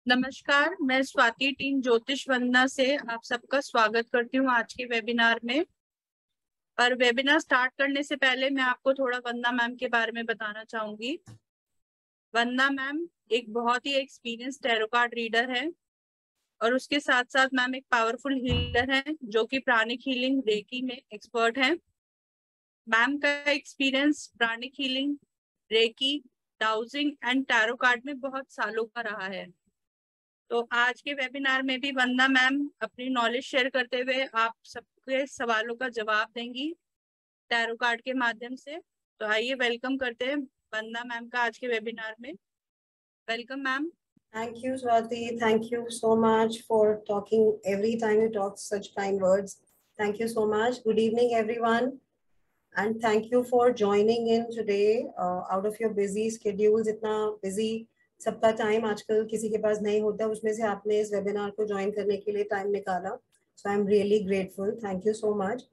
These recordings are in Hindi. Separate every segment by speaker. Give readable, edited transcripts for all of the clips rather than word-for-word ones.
Speaker 1: नमस्कार, मैं स्वाति टीम ज्योतिष वंदना से आप सबका स्वागत करती हूँ आज के वेबिनार में। और वेबिनार स्टार्ट करने से पहले मैं आपको थोड़ा वंदना मैम के बारे में बताना चाहूंगी। वंदना मैम एक बहुत ही एक्सपीरियंस टैरो कार्ड रीडर है और उसके साथ साथ मैम एक पावरफुल हीलर है जो कि प्राणिक हीलिंग रेकी में एक्सपर्ट है। मैम का experience pranic healing, reiki, dowsing and tarot card में बहुत सालों का रहा है। तो आज के वेबिनार में भी वंदना मैम अपनी नॉलेज शेयर करते हुए आप सबके सवालों का जवाब देंगी टैरो कार्ड के माध्यम से। तो आइए वेलकम करते हैं वंदना मैम का आज के वेबिनार में। Welcome ma'am.
Speaker 2: Thank you, Swati. Thank you so much for talking. Every time you talk such kind words. Thank you so much. Good evening, everyone. And thank you for joining in today out of your busy schedules. इतना busy सबका टाइम आजकल किसी के पास नहीं होता, उसमें से आपने इस वेबिनार को ज्वाइन करने के लिए टाइम निकाला। So I am really grateful, thank you so much.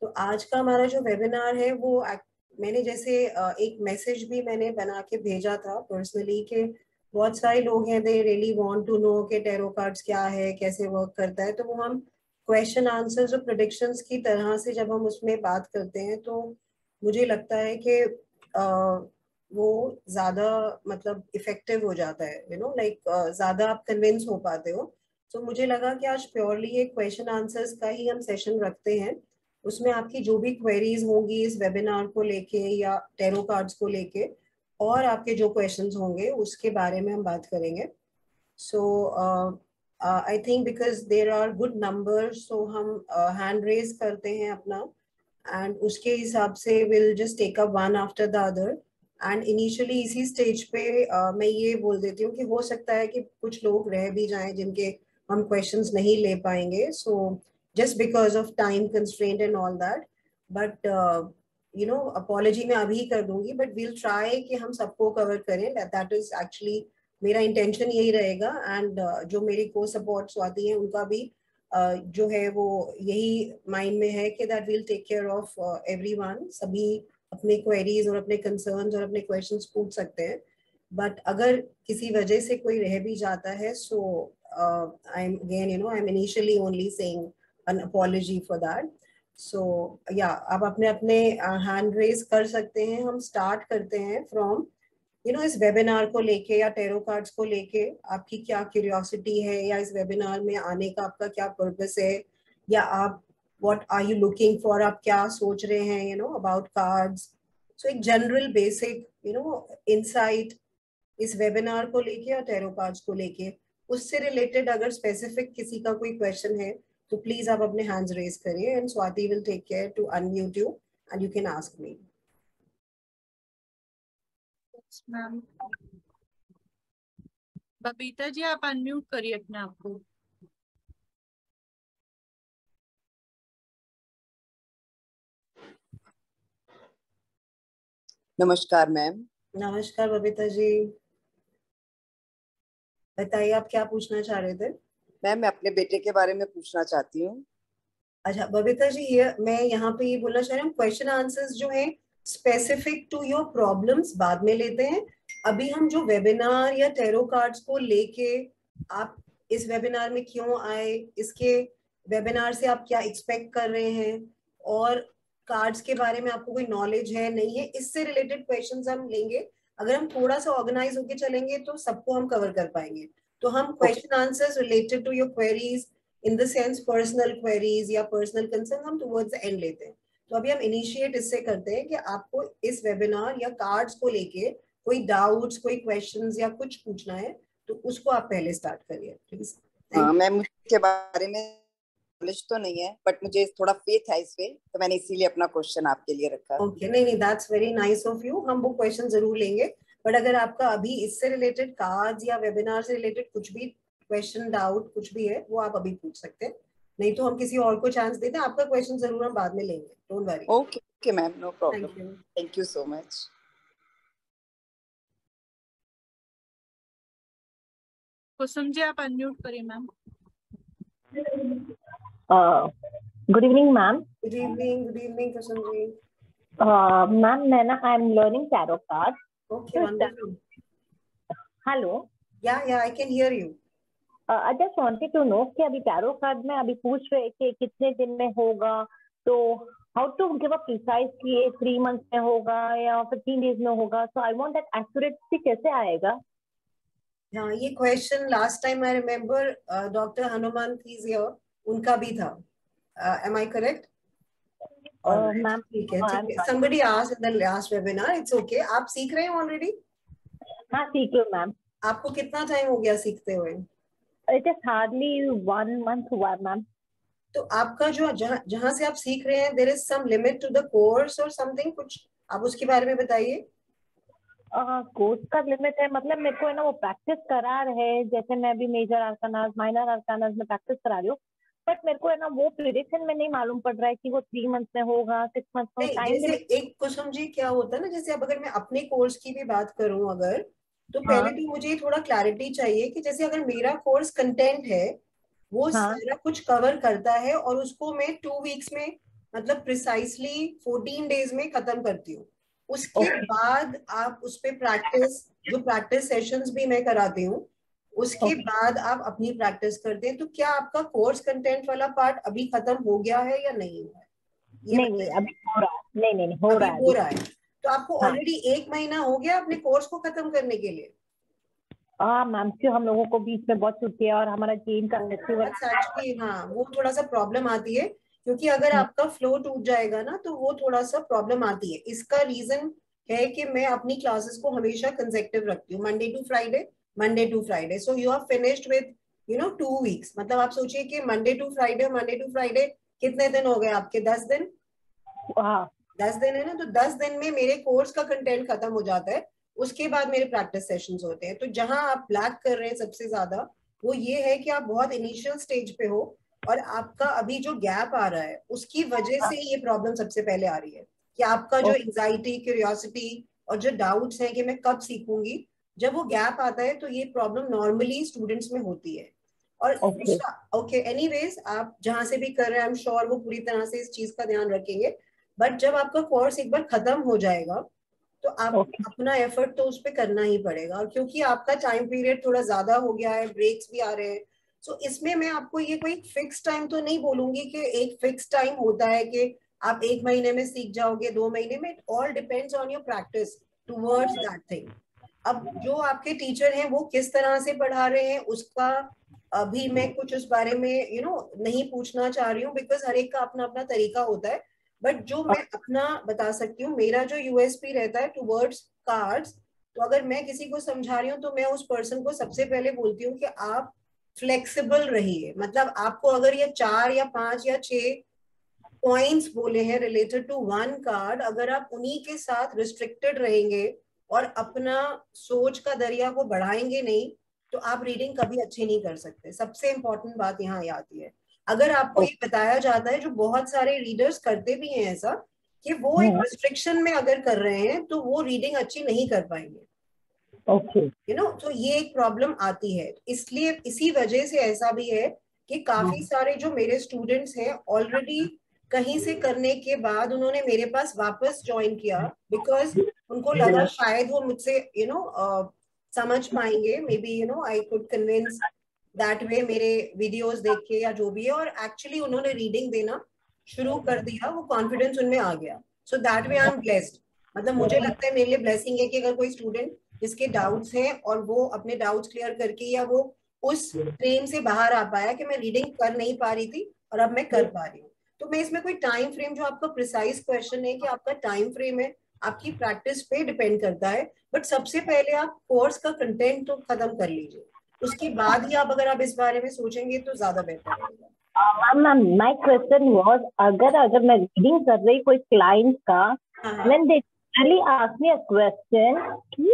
Speaker 2: तो आज का हमारा जो वेबिनार है वो मैंने जैसे एक मैसेज भी मैंने बना के भेजा था पर्सनली कि बहुत सारे लोग हैं, they really want to know कि टैरो कार्ड्स क्या है, कैसे वर्क करता है। तो वो हम क्वेश्चन आंसर्स और प्रेडिक्शंस की तरह से जब हम उसमें बात करते हैं तो मुझे लगता है कि वो ज़्यादा मतलब इफेक्टिव हो जाता है, यू नो लाइक ज़्यादा आप कन्विंस हो पाते हो। तो मुझे लगा कि आज प्योरली एक क्वेश्चन आंसर्स का ही हम सेशन रखते हैं। उसमें आपकी जो भी क्वेरीज होंगी इस वेबिनार को लेके या टैरो कार्ड्स को लेके और आपके जो क्वेश्चंस होंगे उसके बारे में हम बात करेंगे। So I think because there are good numbers, so हम हैंड रेज करते हैं अपना एंड उसके हिसाब से will just take up one after the other. And initially इसी स्टेज पे मैं ये बोल देती हूँ कि हो सकता है कि कुछ लोग रह भी जाएं जिनके हम क्वेश्चंस नहीं ले पाएंगे, सो just because of time constraint and all that, but you know apology मैं अभी कर दूंगी, but we'll try कि हम सबको cover करें। that is actually मेरा intention यही रहेगा। and जो मेरी को support स्वाति हैं उनका भी जो है वो यही mind में है कि that we'll take care of everyone। सभी अपने queries और अपने concerns और अपने questions पूछ सकते हैं, but अगर किसी वजह से कोई रह भी जाता है, so I'm again, you know, I'm initially only saying an apology for that. So yeah, आप अपने अपने hand raise कर सकते हैं। हम start करते हैं from you know इस webinar को लेके या tarot cards को लेके आपकी क्या curiosity है या इस webinar में आने का आपका क्या purpose है या आप what are you looking for, आप क्या सोच रहे हैं you know about cards। So एक general basic you know insight इस webinar को लेके या tarot cards को लेके, उससे related अगर specific किसी का कोई question है तो प्लीज आप अपने हैंड्स रेज करिए and Swati will take care to unmute you and you can ask me.
Speaker 1: Ma'am Babita ji आप अनम्यूट करिए अपने आप को।
Speaker 3: नमस्कार मैम।
Speaker 2: नमस्कार बबीता जी, बताइए आप क्या पूछना चाह रहे थे?
Speaker 3: मैम मैं अपने बेटे के बारे में पूछना चाहती हूँ।
Speaker 2: अच्छा बबीता जी, ये मैं यहाँ पे ये बोलना चाह रही हूँ, क्वेश्चन आंसर्स जो है स्पेसिफिक टू योर प्रॉब्लम्स बाद में लेते हैं। अभी हम जो वेबिनार या टैरो कार्ड्स को लेके आप इस वेबिनार में क्यों आए, इसके वेबिनार से आप क्या एक्सपेक्ट कर रहे हैं और कार्ड्स के बारे में आपको कोई नॉलेज है नहीं है, इससे रिलेटेड क्वेश्चंस हम लेंगे। अगर हम थोड़ा सा ऑर्गेनाइज होके चलेंगे तो सबको हम कवर कर पाएंगे। तो हम question answers related to your queries in the sense personal queries या पर्सनल कंसर्न हम टुवर्ड्स द एंड लेते हैं। तो अभी हम इनिशिएट इससे करते हैं कि आपको इस वेबिनार या कार्ड्स को लेके कोई डाउट्स, कोई क्वेश्चंस या कुछ पूछना है तो उसको आप पहले स्टार्ट करिए प्लीज।
Speaker 3: मैम इसके बारे में नॉलेज तो नहीं है, बट मुझे थोड़ा फेथ है इस पे, तो मैंने इसीलिए अपना क्वेश्चन आपके लिए रखा।
Speaker 2: ओके, नहीं नहीं, that's very nice of you, हम वो क्वेश्चन जरूर लेंगे। बट अगर आपका अभी इससे रिलेटेड कार्ड्स या वेबिनार से रिलेटेड कुछ भी क्वेश्चन डाउट कुछ भी है वो आप अभी पूछ सकते हैं, नहीं तो हम किसी और को चांस देते हैं। आपका क्वेश्चन जरूर हम बाद में लेंगे, don't worry.
Speaker 3: Okay okay ma'am, no problem.
Speaker 2: Thank you.
Speaker 3: Thank you so much.
Speaker 1: Kusum ji आप अनम्यूट करिए ma'am.
Speaker 4: Good evening ma'am.
Speaker 2: Good evening, good evening Kusum ji.
Speaker 4: Ma'am मैं ना I am learning tarot card.
Speaker 2: Okay, wonderful.
Speaker 4: Hello.
Speaker 2: Yeah I can hear you.
Speaker 4: I just wanted to know कि अभी टैरो कार्ड में अभी पूछ रहे कि कितने दिन में होगा, तो how to give a precise कि ये 3 months में होगा या 15 days में होगा, सो आई वांट दैट एक्यूरेसी कैसे आएगा।
Speaker 2: हाँ, ये question last time I remember doctor Hanuman is here, उनका भी था। एम आई करेक्ट?
Speaker 4: मैम
Speaker 2: ठीक है ठीक है, somebody asked in the last webinar, it's okay। आप सीख रहे हैं ऑलरेडी?
Speaker 4: हाँ सीख लो मैम।
Speaker 2: आपको कितना टाइम हो गया सीखते हुए?
Speaker 4: इट इज हार्डली 1 month हुआ मैम।
Speaker 2: तो आपका जो जहाँ से आप सीख रहे हैं, there is some limit to the course or something, कुछ आप उसके बारे में बताइए।
Speaker 4: कोर्स का लिमिट है, मतलब मेरे को है ना वो प्रैक्टिस करा रहे, जैसे मैं भी मेजर आर्कानास माइनर आर्कानास में प्रैक्टिस करा रही हूँ, बट मेरे को है ना वो प्रिडिक्शन में नहीं मालूम पड़ रहा है कि वो 3 months में होगा 6 months में।
Speaker 2: नहीं,
Speaker 4: टाइम
Speaker 2: जैसे एक कुसुम जी क्या होता है ना, जैसे अब अगर मैं अपने कोर्स की भी बात करूं अगर, तो
Speaker 4: हाँ
Speaker 2: पहले तो मुझे थोड़ा क्लैरिटी चाहिए कि जैसे अगर मेरा कोर्स कंटेंट है वो
Speaker 4: हाँ
Speaker 2: सारा कुछ कवर करता है और उसको मैं 2 weeks में, मतलब प्रिसाइसली 14 days में खत्म करती हूँ। उसके
Speaker 4: ओके
Speaker 2: बाद आप उस पे प्रैक्टिस, जो प्रैक्टिस सेशंस भी मैं कराती हूँ, उसके
Speaker 4: ओके।
Speaker 2: बाद आप अपनी प्रैक्टिस करते हैं। तो क्या आपका कोर्स कंटेंट वाला पार्ट अभी खत्म हो गया है या नहीं हुआ है, ये
Speaker 4: नहीं नहीं
Speaker 2: बताइए।
Speaker 4: अभी हो रहा है, नहीं नहीं नहीं हो
Speaker 2: अभी
Speaker 4: रहा है
Speaker 2: हो
Speaker 4: अभी।
Speaker 2: रहा है? तो आपको
Speaker 4: हाँ
Speaker 2: ऑलरेडी 1 महीना हो गया अपने कोर्स को खत्म करने के लिए?
Speaker 4: हाँ मैम, क्यों हम लोगों को बीच में बहुत छुट्टी है और हमारा जैन का फेस्टिवल।
Speaker 2: That's actually, हाँ, वो थोड़ा सा प्रॉब्लम आती है, क्योंकि अगर आपका फ्लो टूट जाएगा ना तो वो थोड़ा सा प्रॉब्लम आती है। इसका रीजन है कि मैं अपनी क्लासेस को हमेशा कंसेक्टिव रखती हूँ, Monday to Friday, Monday to Friday. So you are finished with 2 weeks। मतलब आप सोचिए कि मंडे टू फ्राइडे कितने दिन हो गए आपके? 10 दिन।
Speaker 4: हाँ
Speaker 2: 10 दिन है ना, तो 10 दिन में मेरे कोर्स का कंटेंट खत्म हो जाता है। उसके बाद मेरे प्रैक्टिस सेशंस होते हैं। तो जहां आप ब्लैक कर रहे हैं सबसे ज्यादा, वो ये है कि आप बहुत इनिशियल स्टेज पे हो और आपका अभी जो गैप आ रहा है उसकी वजह से ये प्रॉब्लम सबसे पहले आ रही है, कि आपका जो एंजाइटी, क्यूरियोसिटी और जो डाउट्स हैं कि मैं कब सीखूंगी, जब वो गैप आता है तो ये प्रॉब्लम नॉर्मली स्टूडेंट्स में होती है। और
Speaker 4: ओके
Speaker 2: दूसरा, ओके एनीवेज, आप जहां से भी कर रहे हैं आई एम श्योर वो पूरी तरह से इस चीज का ध्यान रखेंगे। बट जब आपका कोर्स एक बार खत्म हो जाएगा तो आप
Speaker 4: ओके
Speaker 2: अपना एफर्ट तो उस पर करना ही पड़ेगा। और क्योंकि आपका टाइम पीरियड थोड़ा ज्यादा हो गया है, ब्रेक्स भी आ रहे हैं, सो इसमें मैं आपको ये कोई फिक्स टाइम तो नहीं बोलूंगी कि एक फिक्स टाइम होता है कि आप 1 महीने में सीख जाओगे, 2 महीने में। It all depends on your practice towards that thing. अब जो आपके टीचर हैं वो किस तरह से पढ़ा रहे हैं उसका अभी मैं कुछ उस बारे में नहीं पूछना चाह रही हूँ, बिकॉज हर एक का अपना अपना तरीका होता है। बट जो मैं अपना बता सकती हूँ, मेरा जो यूएसपी रहता है टूवर्ड्स कार्ड्स, तो अगर मैं किसी को समझा रही हूँ तो मैं उस पर्सन को सबसे पहले बोलती हूँ कि आप फ्लेक्सिबल रहिए। मतलब आपको अगर ये 4 या 5 या 6 पॉइंट्स बोले हैं रिलेटेड टू वन कार्ड, अगर आप उन्हीं के साथ रिस्ट्रिक्टेड रहेंगे और अपना सोच का दरिया को बढ़ाएंगे नहीं, तो आप रीडिंग कभी अच्छी नहीं कर सकते। सबसे इंपॉर्टेंट बात यहाँ ये आती है। अगर आपको ये बताया जाता है, जो बहुत सारे रीडर्स करते भी हैं ऐसा, कि वो एक रिस्ट्रिक्शन में अगर कर रहे हैं तो वो रीडिंग अच्छी नहीं कर पाएंगे,
Speaker 4: ओके
Speaker 2: तो ये एक प्रॉब्लम आती है। इसलिए इसी वजह से ऐसा भी है कि काफी सारे जो मेरे स्टूडेंट्स हैं ऑलरेडी कहीं से करने के बाद उन्होंने मेरे पास वापस ज्वाइन किया, बिकॉज उनको लगा शायद वो मुझसे समझ पाएंगे, maybe I could convince that way, मेरे वीडियोस देख के या जो भी है। और एक्चुअली उन्होंने रीडिंग देना शुरू कर दिया, वो कॉन्फिडेंस उनमें आ गया। So that way I am blessed. मतलब मुझे लगता है मेरे लिए ब्लेसिंग है कि अगर कोई स्टूडेंट जिसके डाउट्स हैं और वो अपने डाउट्स क्लियर करके, या वो उस फ्रेम से बाहर आ पाया कि मैं रीडिंग कर नहीं पा रही थी और अब मैं कर पा रही हूँ। तो मैं इसमें कोई टाइम फ्रेम, जो आपका प्रिसाइज क्वेश्चन है कि आपका टाइम फ्रेम है, आपकी प्रैक्टिस पे डिपेंड करता है। बट सबसे पहले आप कोर्स का कंटेंट तो खत्म कर लीजिए। उसके बाद ही आप अगर आप इस बारे में सोचेंगे तो ज्यादा बेहतर रहेगा।
Speaker 4: मैम माय क्वेश्चन वाज, अगर मैं रीडिंग कर रही कोई क्लाइंट का, when they really ask me a question, कि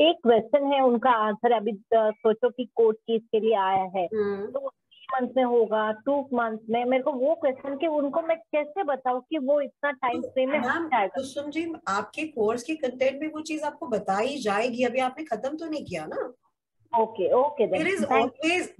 Speaker 4: एक क्वेश्चन है उनका आंसर अभी सोचो कि कोर्ट केस के लिए आया है, तो 3 मंथ में होगा, 2 मंथ में, मेरे को वो क्वेश्चन के उनको मैं कैसे बताऊं कि वो इतना टाइम फ्रेम में हो जाएगा?
Speaker 2: तो समझी, आपके कोर्स के कंटेंट में वो चीज आपको बताई जाएगी, अभी आपने खत्म तो नहीं किया ना।
Speaker 4: Okay then.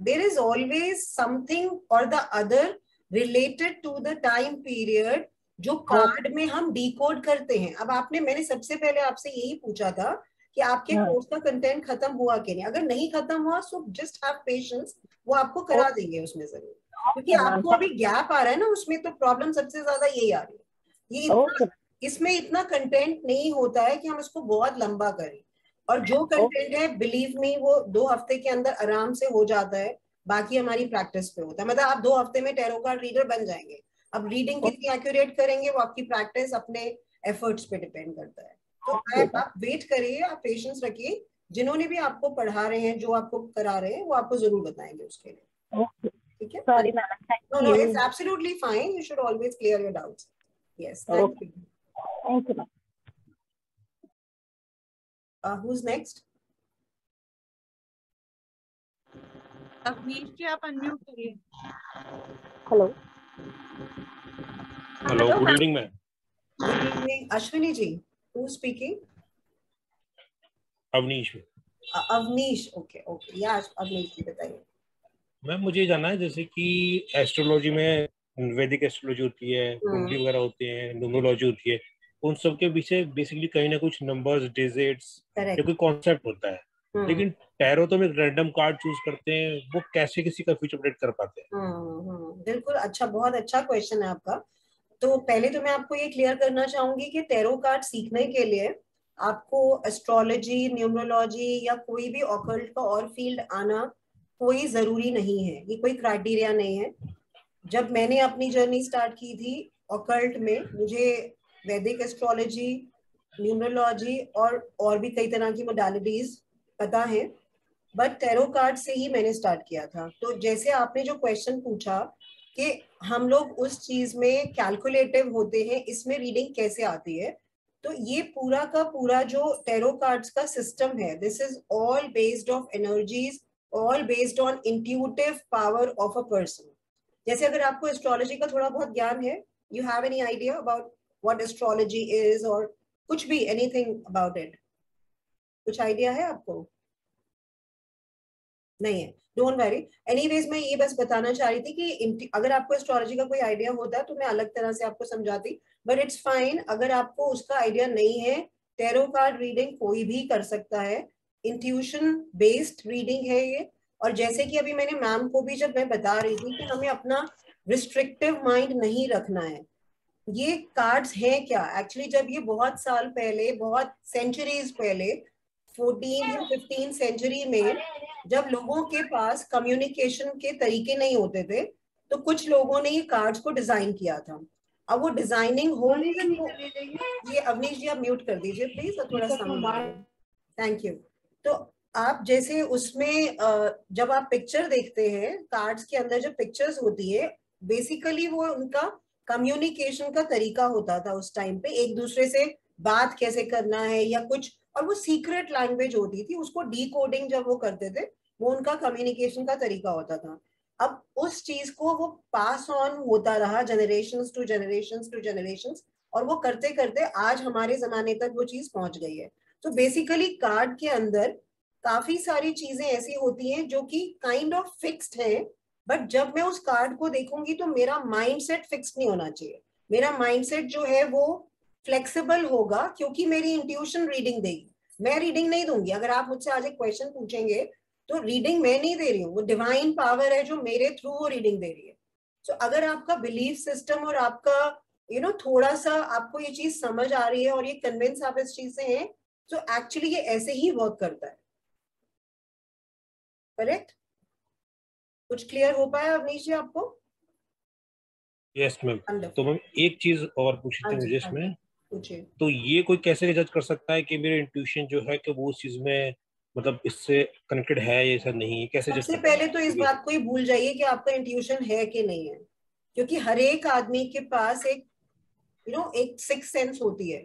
Speaker 2: There is always something or the other related to the time period जो कार्ड में हम डिकोड करते हैं। अब मैंने सबसे पहले आपसे यही पूछा था कि आपके कोर्स का कंटेंट खत्म हुआ कि नहीं। अगर नहीं खत्म हुआ सो जस्ट हैव पेशेंस, वो आपको करा देंगे उसमें जरूर, क्योंकि आपको अभी गैप आ रहा है ना उसमें, तो प्रॉब्लम सबसे ज्यादा यही आ रही है। ये इसमें इतना कंटेंट नहीं होता है कि हम इसको बहुत लंबा करें, और जो कंटेंट है बिलीव मी वो 2 हफ्ते के अंदर आराम से हो जाता है। बाकी हमारी प्रैक्टिस पे होता है, मतलब आप 2 हफ्ते में टैरो कार्ड रीडर बन जाएंगे। अब रीडिंग कितनी एक्यूरेट करेंगे वो आपकी प्रैक्टिस, अपने एफर्ट्स पे डिपेंड करता है। तो आप वेट करिए, आप पेशेंस रखिए, जिन्होंने भी आपको पढ़ा रहे हैं, जो आपको करा रहे हैं, वो आपको जरूर बताएंगे उसके लिए। ठीक है,
Speaker 4: sorry ma'am, thank
Speaker 2: no
Speaker 4: you.
Speaker 2: It's absolutely fine, you should always clear your doubts. Yes, thank you
Speaker 4: ma'am.
Speaker 2: who's next?
Speaker 1: Avnish ji, आप अनम्यूट करिए।
Speaker 4: Hello
Speaker 5: hello, good evening ma'am.
Speaker 2: Good evening Ashwini ji, who is speaking?
Speaker 5: Avnish.
Speaker 2: Avnish, okay okay, yeah Avnish जी बताइए।
Speaker 5: मैम मुझे जानना है, जैसे कि एस्ट्रोलॉजी में वैदिक एस्ट्रोलॉजी होती है, कुंडली वगैरह होती है, न्यूमरोलॉजी होती है, उन सब के पीछे बेसिकली कहीं ना कुछ नंबर्स, डिजिट्स या कोई कॉन्सेप्ट होता है। लेकिन टैरो तो हम एक रैंडम कार्ड चूज करते हैं, वो कैसे किसी का फ्यूचर प्रेडिक्ट कर पाते हैं?
Speaker 2: बिल्कुल, अच्छा, बहुत अच्छा क्वेश्चन है आपका। तो पहले तो मैं आपको ये क्लियर करना चाहूंगी कि टैरो कार्ड सीखने के लिए आपको एस्ट्रोलॉजी, न्यूमरोलॉजी या कोई भी ऑकल्ट का और फील्ड आना कोई जरूरी नहीं है, ये कोई क्राइटेरिया नहीं है। जब मैंने अपनी जर्नी स्टार्ट की थी ऑकल्ट में, मुझे वैदिक एस्ट्रोलॉजी, न्यूमरोलॉजी और भी कई तरह की मोडालिटीज पता है, बट टैरो कार्ड से ही मैंने स्टार्ट किया था। तो जैसे आपने जो क्वेश्चन पूछा कि हम लोग उस चीज में कैलकुलेटिव होते हैं, इसमें रीडिंग कैसे आती है, तो ये पूरा का पूरा जो टैरो कार्ड्स का सिस्टम है, this is all based of energies, all based on intuitive power of a person. जैसे अगर आपको एस्ट्रोलॉजी का थोड़ा बहुत ज्ञान है, you have any idea about what astrology is, और कुछ भी, एनीथिंग अबाउट इट, कुछ आइडिया है आपको? नहीं है, डोंट वरी। एनीवेज मैं ये बस बताना चाह रही थी कि अगर आपको एस्ट्रोलॉजी का कोई आइडिया होता तो मैं अलग तरह से आपको समझाती, बट इट्स फाइन अगर आपको उसका आइडिया नहीं है। टैरो कार्ड रीडिंग कोई भी कर सकता है, इंट्यूशन बेस्ड रीडिंग है ये। और जैसे कि अभी मैंने मैम को भी जब मैं बता रही थी कि हमें अपना रिस्ट्रिक्टिव माइंड नहीं रखना है, ये कार्ड्स हैं क्या एक्चुअली, जब ये बहुत साल पहले, बहुत सेंचुरीज पहले, 14 या 15 सेंचुरी में, जब लोगों के पास कम्युनिकेशन के तरीके नहीं होते थे, तो कुछ लोगों ने ये कार्ड्स को डिजाइन किया था। अब वो डिजाइनिंग हो, ये अवनीश जी आप म्यूट कर दीजिए प्लीज, और थोड़ा साउंड, थैंक यू। तो आप जैसे उसमें जब आप पिक्चर देखते हैं कार्ड्स के अंदर, जो पिक्चर्स होती है बेसिकली वो उनका कम्युनिकेशन का तरीका होता था उस टाइम पे, एक दूसरे से बात कैसे करना है या कुछ, और वो सीक्रेट लैंग्वेज होती थी, उसको डीकोडिंग जब वो करते थे, वो उनका कम्युनिकेशन का तरीका होता था। अब उस चीज को वो पास ऑन होता रहा generations to generations to generations, और वो करते करते आज हमारे जमाने तक वो चीज पहुंच गई है। तो बेसिकली कार्ड के अंदर काफी सारी चीजें ऐसी होती हैं जो कि काइंड ऑफ फिक्स्ड है, बट जब मैं उस कार्ड को देखूंगी तो मेरा माइंडसेट फिक्स नहीं होना चाहिए। मेरा माइंडसेट जो है वो फ्लेक्सिबल होगा, क्योंकि मेरी इंट्यूशन रीडिंग देगी, मैं रीडिंग नहीं दूंगी। अगर आप मुझसे आज एक क्वेश्चन पूछेंगे तो रीडिंग मैं नहीं दे रही हूँ, वो डिवाइन पावर है जो मेरे थ्रू वो रीडिंग दे रही है। तो अगर आपका बिलीफ सिस्टम और आपका थोड़ा सा आपको ये चीज समझ आ रही है और ये कन्विंस आप इस चीज से हैं, तो एक्चुअली ये ऐसे ही वर्क करता है। करेक्ट? कुछ क्लियर हो पाया अवनीश जी आपको?
Speaker 5: Yes ma'am. तो मैम एक चीज और पूछी थी मुझे इसमें,
Speaker 2: पूछिए।
Speaker 5: तो ये कोई कैसे जज कर सकता है कि मेरे इंट्यूशन जो है कि वो उस चीज में मतलब इससे कनेक्टेड है ये सब नहीं है, कैसे
Speaker 2: सबसे पहले तो इस बात को ही भूल जाइए कि आपका इंट्यूशन है कि नहीं है, क्योंकि हर एक आदमी के पास एक एक सिक्स सेंस होती है,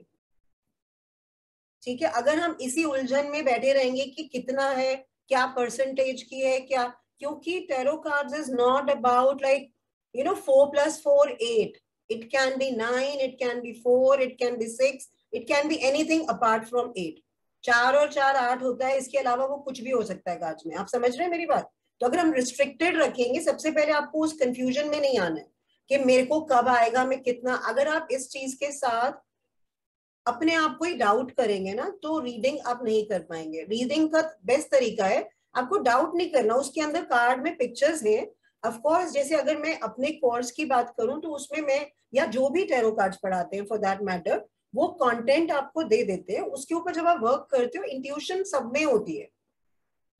Speaker 2: ठीक है। अगर हम इसी उलझन में बैठे रहेंगे कि कितना है, क्या परसेंटेज की है, क्या, क्योंकि tarot cards is not about like 4 + 4 8, it can be 9, it can be 4, it can be 6, it can be anything apart from 8. 4 और 4 8 होता है, इसके अलावा वो कुछ भी हो सकता है कार्ड्स में। आप समझ रहे हैं मेरी बात? तो अगर हम रिस्ट्रिक्टेड रखेंगे, सबसे पहले आपको उस कंफ्यूजन में नहीं आना है कि मेरे को कब आएगा, मैं कितना, अगर आप इस चीज के साथ अपने आप को ही डाउट करेंगे ना, तो रीडिंग आप नहीं कर पाएंगे। रीडिंग का बेस्ट तरीका है आपको डाउट नहीं करना, उसके अंदर कार्ड में पिक्चर्स हैं। ऑफ कोर्स, जैसे अगर मैं अपने कोर्स की बात करूं तो उसमें मैं, या जो भी टैरो कार्ड्स पढ़ाते हैं फॉर दैट मैटर, वो कंटेंट आपको दे देते हैं। उसके ऊपर जब आप वर्क करते हो, इंट्यूशन सब में होती है,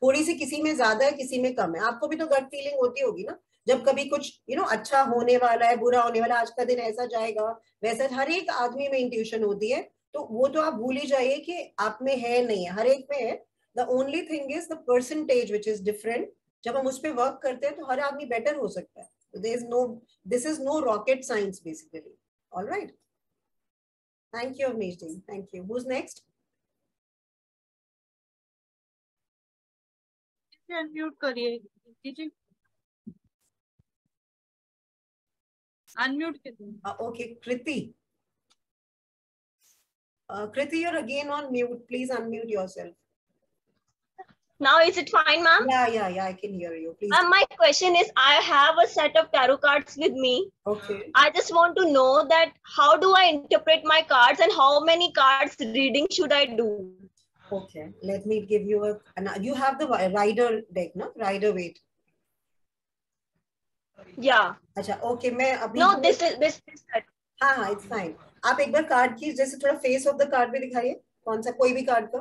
Speaker 2: थोड़ी सी किसी में ज्यादा है, किसी में कम है। आपको भी तो गट फीलिंग होती होगी ना, जब कभी कुछ अच्छा होने वाला है, बुरा होने वाला है, आज का दिन ऐसा जाएगा वैसा, हर एक आदमी में इंट्यूशन होती है। तो वो तो आप भूल ही जाइए कि आप में है नहीं है, हर एक में है। The only thing is the percentage which is different. जब हम उस पर वर्क करते हैं तो हर आदमी बेटर हो सकता है। This is no rocket science basically. Alright, thank you Avneesh ji, thank you. Who is next?
Speaker 1: Unmute करिए जी, अनम्यूट कीजिए।
Speaker 2: Okay, Kriti. Kriti, you're again on mute. Please unmute yourself.
Speaker 6: Now is it fine, ma'am?
Speaker 2: Yeah, I can hear you. Please.
Speaker 6: My question is, I have a set of tarot cards with me.
Speaker 2: Okay.
Speaker 6: I just want to know that how do I interpret my cards and how many cards reading should I do?
Speaker 2: Okay, let me give you you have the rider deck, no? Rider weight.
Speaker 6: Yeah.
Speaker 2: अच्छा, okay, मैं अभी
Speaker 6: No, this set.
Speaker 2: हाँ, it's fine. आप एक बार कार्ड की जैसे थोड़ा फेस ऑफ द कार्ड पे दिखाइए, कौन सा, कोई भी कार्ड का।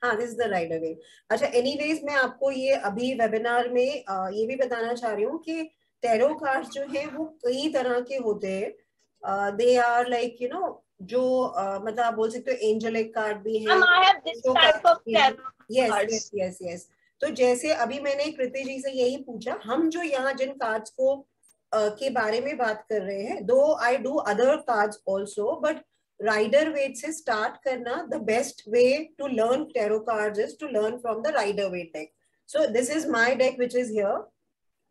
Speaker 2: हाँ, दिस इज द राइडर वे। अच्छा, एनीवेज मैं आपको ये अभी वेबिनार में ये भी बताना चाह रही हूँ कि टैरो कार्ड्स जो हैं वो कई तरह के होते हैं। दे आर लाइक जो मतलब आप बोल सकते हो एंजेलिक कार्ड भी हैं।
Speaker 6: I have this type of tarot cards.
Speaker 2: Yes. तो जैसे अभी मैंने कृति जी से यही पूछा, हम जो यहाँ जिन कार्ड्स को के बारे में बात कर रहे हैं, though I do other cards also, but Rider Waite से स्टार्ट करना, the best way to learn tarot cards is to learn from the Rider Waite deck. So this is my deck which is here.